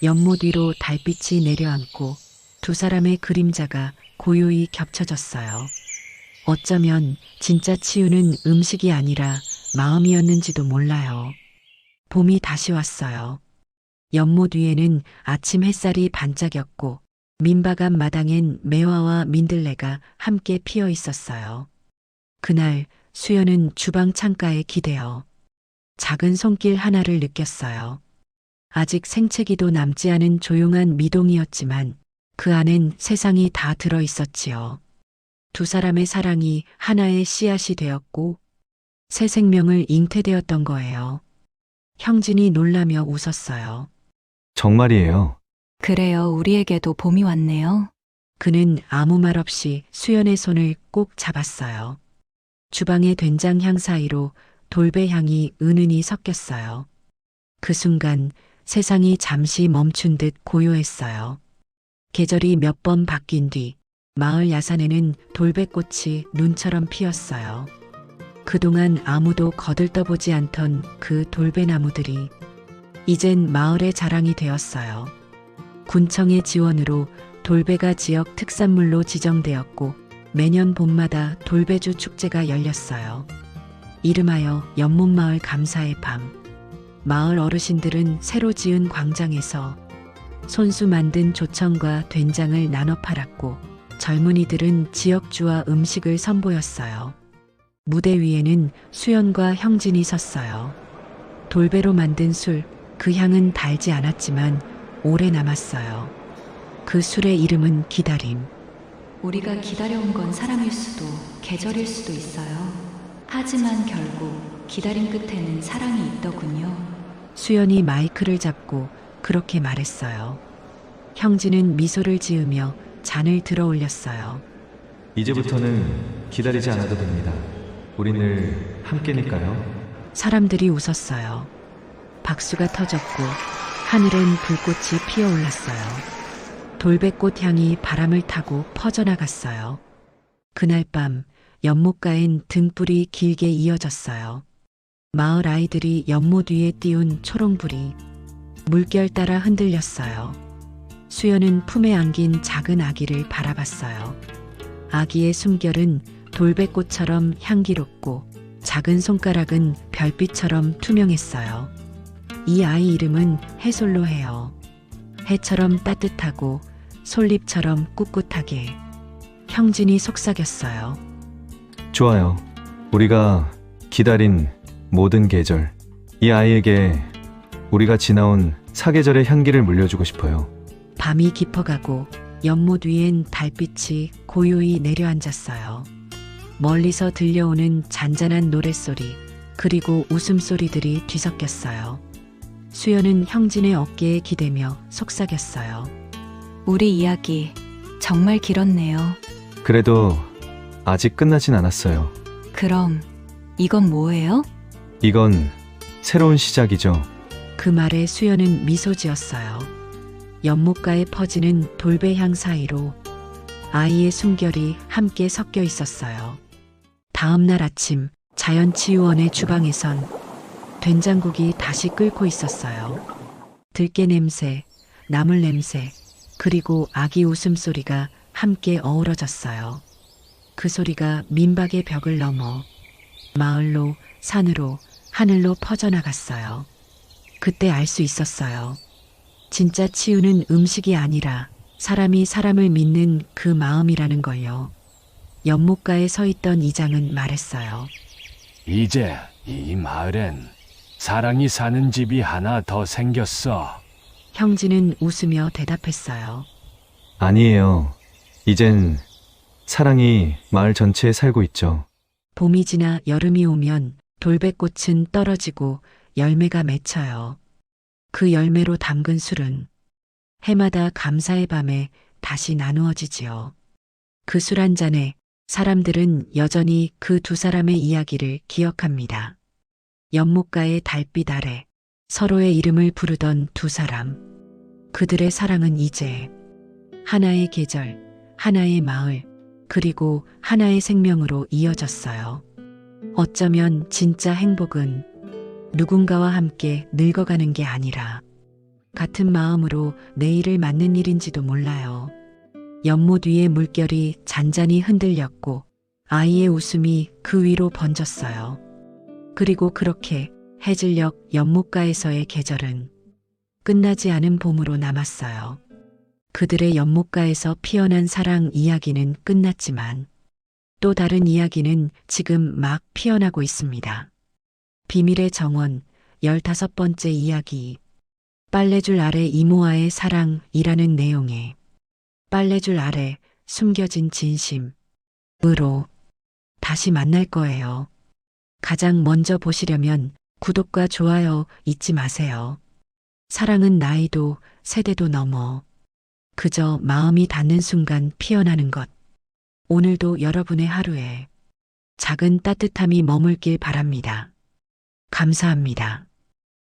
[SPEAKER 1] 연못 위로 달빛이 내려앉고 두 사람의 그림자가 고요히 겹쳐졌어요. 어쩌면 진짜 치유는 음식이 아니라 마음이었는지도 몰라요. 봄이 다시 왔어요. 연못 위에는 아침 햇살이 반짝였고 민박 앞 마당엔 매화와 민들레가 함께 피어 있었어요. 그날 수연은 주방 창가에 기대어 작은 손길 하나를 느꼈어요. 아직 생채기도 남지 않은 조용한 미동이었지만 그 안엔 세상이 다 들어 있었지요. 두 사람의 사랑이 하나의 씨앗이 되었고 새 생명을 잉태되었던 거예요. 형진이 놀라며 웃었어요.
[SPEAKER 3] 정말이에요.
[SPEAKER 2] 그래요. 우리에게도 봄이 왔네요.
[SPEAKER 1] 그는 아무 말 없이 수연의 손을 꼭 잡았어요. 주방의 된장 향 사이로 돌배 향이 은은히 섞였어요. 그 순간 세상이 잠시 멈춘 듯 고요했어요. 계절이 몇 번 바뀐 뒤 마을 야산에는 돌배꽃이 눈처럼 피었어요. 그동안 아무도 거들떠보지 않던 그 돌배나무들이 이젠 마을의 자랑이 되었어요. 군청의 지원으로 돌배가 지역 특산물로 지정되었고 매년 봄마다 돌배주 축제가 열렸어요. 이름하여 연못마을 감사의 밤. 마을 어르신들은 새로 지은 광장에서 손수 만든 조청과 된장을 나눠 팔았고 젊은이들은 지역주와 음식을 선보였어요. 무대 위에는 수연과 형진이 섰어요. 돌배로 만든 술, 그 향은 달지 않았지만 오래 남았어요. 그 술의 이름은 기다림.
[SPEAKER 2] 우리가 기다려온 건 사랑일 수도 계절일 수도 있어요. 하지만 결국 기다림 끝에는 사랑이 있더군요.
[SPEAKER 1] 수연이 마이크를 잡고 그렇게 말했어요. 형진은 미소를 지으며 잔을 들어 올렸어요.
[SPEAKER 3] 이제부터는 기다리지 않아도 됩니다. 우리 늘 함께니까요.
[SPEAKER 1] 사람들이 웃었어요. 박수가 터졌고 하늘엔 불꽃이 피어올랐어요. 돌배꽃 향이 바람을 타고 퍼져나갔어요. 그날 밤 연못가엔 등불이 길게 이어졌어요. 마을 아이들이 연못 위에 띄운 초롱불이 물결 따라 흔들렸어요. 수연은 품에 안긴 작은 아기를 바라봤어요. 아기의 숨결은 돌배꽃처럼 향기롭고 작은 손가락은 별빛처럼 투명했어요. 이 아이 이름은 해솔로 해요. 해처럼 따뜻하고 솔잎처럼 꿋꿋하게. 형진이 속삭였어요.
[SPEAKER 3] 좋아요. 우리가 기다린 모든 계절. 이 아이에게 우리가 지나온 사계절의 향기를 물려주고 싶어요.
[SPEAKER 1] 밤이 깊어가고 연못 위엔 달빛이 고요히 내려앉았어요. 멀리서 들려오는 잔잔한 노랫소리 그리고 웃음소리들이 뒤섞였어요. 수연은 형진의 어깨에 기대며 속삭였어요.
[SPEAKER 2] 우리 이야기 정말 길었네요.
[SPEAKER 3] 그래도 아직 끝나진 않았어요.
[SPEAKER 2] 그럼 이건 뭐예요?
[SPEAKER 3] 이건 새로운 시작이죠.
[SPEAKER 1] 그 말에 수연은 미소 지었어요. 연못가에 퍼지는 돌배향 사이로 아이의 숨결이 함께 섞여 있었어요. 다음 날 아침 자연치유원의 주방에선 된장국이 다시 끓고 있었어요. 들깨 냄새, 나물 냄새, 그리고 아기 웃음소리가 함께 어우러졌어요. 그 소리가 민박의 벽을 넘어 마을로, 산으로, 하늘로 퍼져나갔어요. 그때 알 수 있었어요. 진짜 치유는 음식이 아니라 사람이 사람을 믿는 그 마음이라는 걸요. 연못가에 서 있던 이장은 말했어요.
[SPEAKER 5] 이제 이 마을엔 사랑이 사는 집이 하나 더 생겼어.
[SPEAKER 1] 형진은 웃으며 대답했어요.
[SPEAKER 3] 아니에요. 이젠 사랑이 마을 전체에 살고 있죠.
[SPEAKER 1] 봄이 지나 여름이 오면 돌배꽃은 떨어지고 열매가 맺혀요. 그 열매로 담근 술은 해마다 감사의 밤에 다시 나누어지지요. 그 술 한 잔에 사람들은 여전히 그 두 사람의 이야기를 기억합니다. 연못가의 달빛 아래 서로의 이름을 부르던 두 사람. 그들의 사랑은 이제 하나의 계절, 하나의 마을, 그리고 하나의 생명으로 이어졌어요. 어쩌면 진짜 행복은 누군가와 함께 늙어가는 게 아니라 같은 마음으로 내일을 맞는 일인지도 몰라요. 연못 위의 물결이 잔잔히 흔들렸고 아이의 웃음이 그 위로 번졌어요. 그리고 그렇게 해질녘 연못가에서의 계절은 끝나지 않은 봄으로 남았어요. 그들의 연못가에서 피어난 사랑 이야기는 끝났지만 또 다른 이야기는 지금 막 피어나고 있습니다. 비밀의 정원 15번째 이야기. 빨래줄 아래 이모와의 사랑이라는 내용의 빨래줄 아래 숨겨진 진심으로 다시 만날 거예요. 가장 먼저 보시려면 구독과 좋아요 잊지 마세요. 사랑은 나이도 세대도 넘어 그저 마음이 닿는 순간 피어나는 것. 오늘도 여러분의 하루에 작은 따뜻함이 머물길 바랍니다. 감사합니다.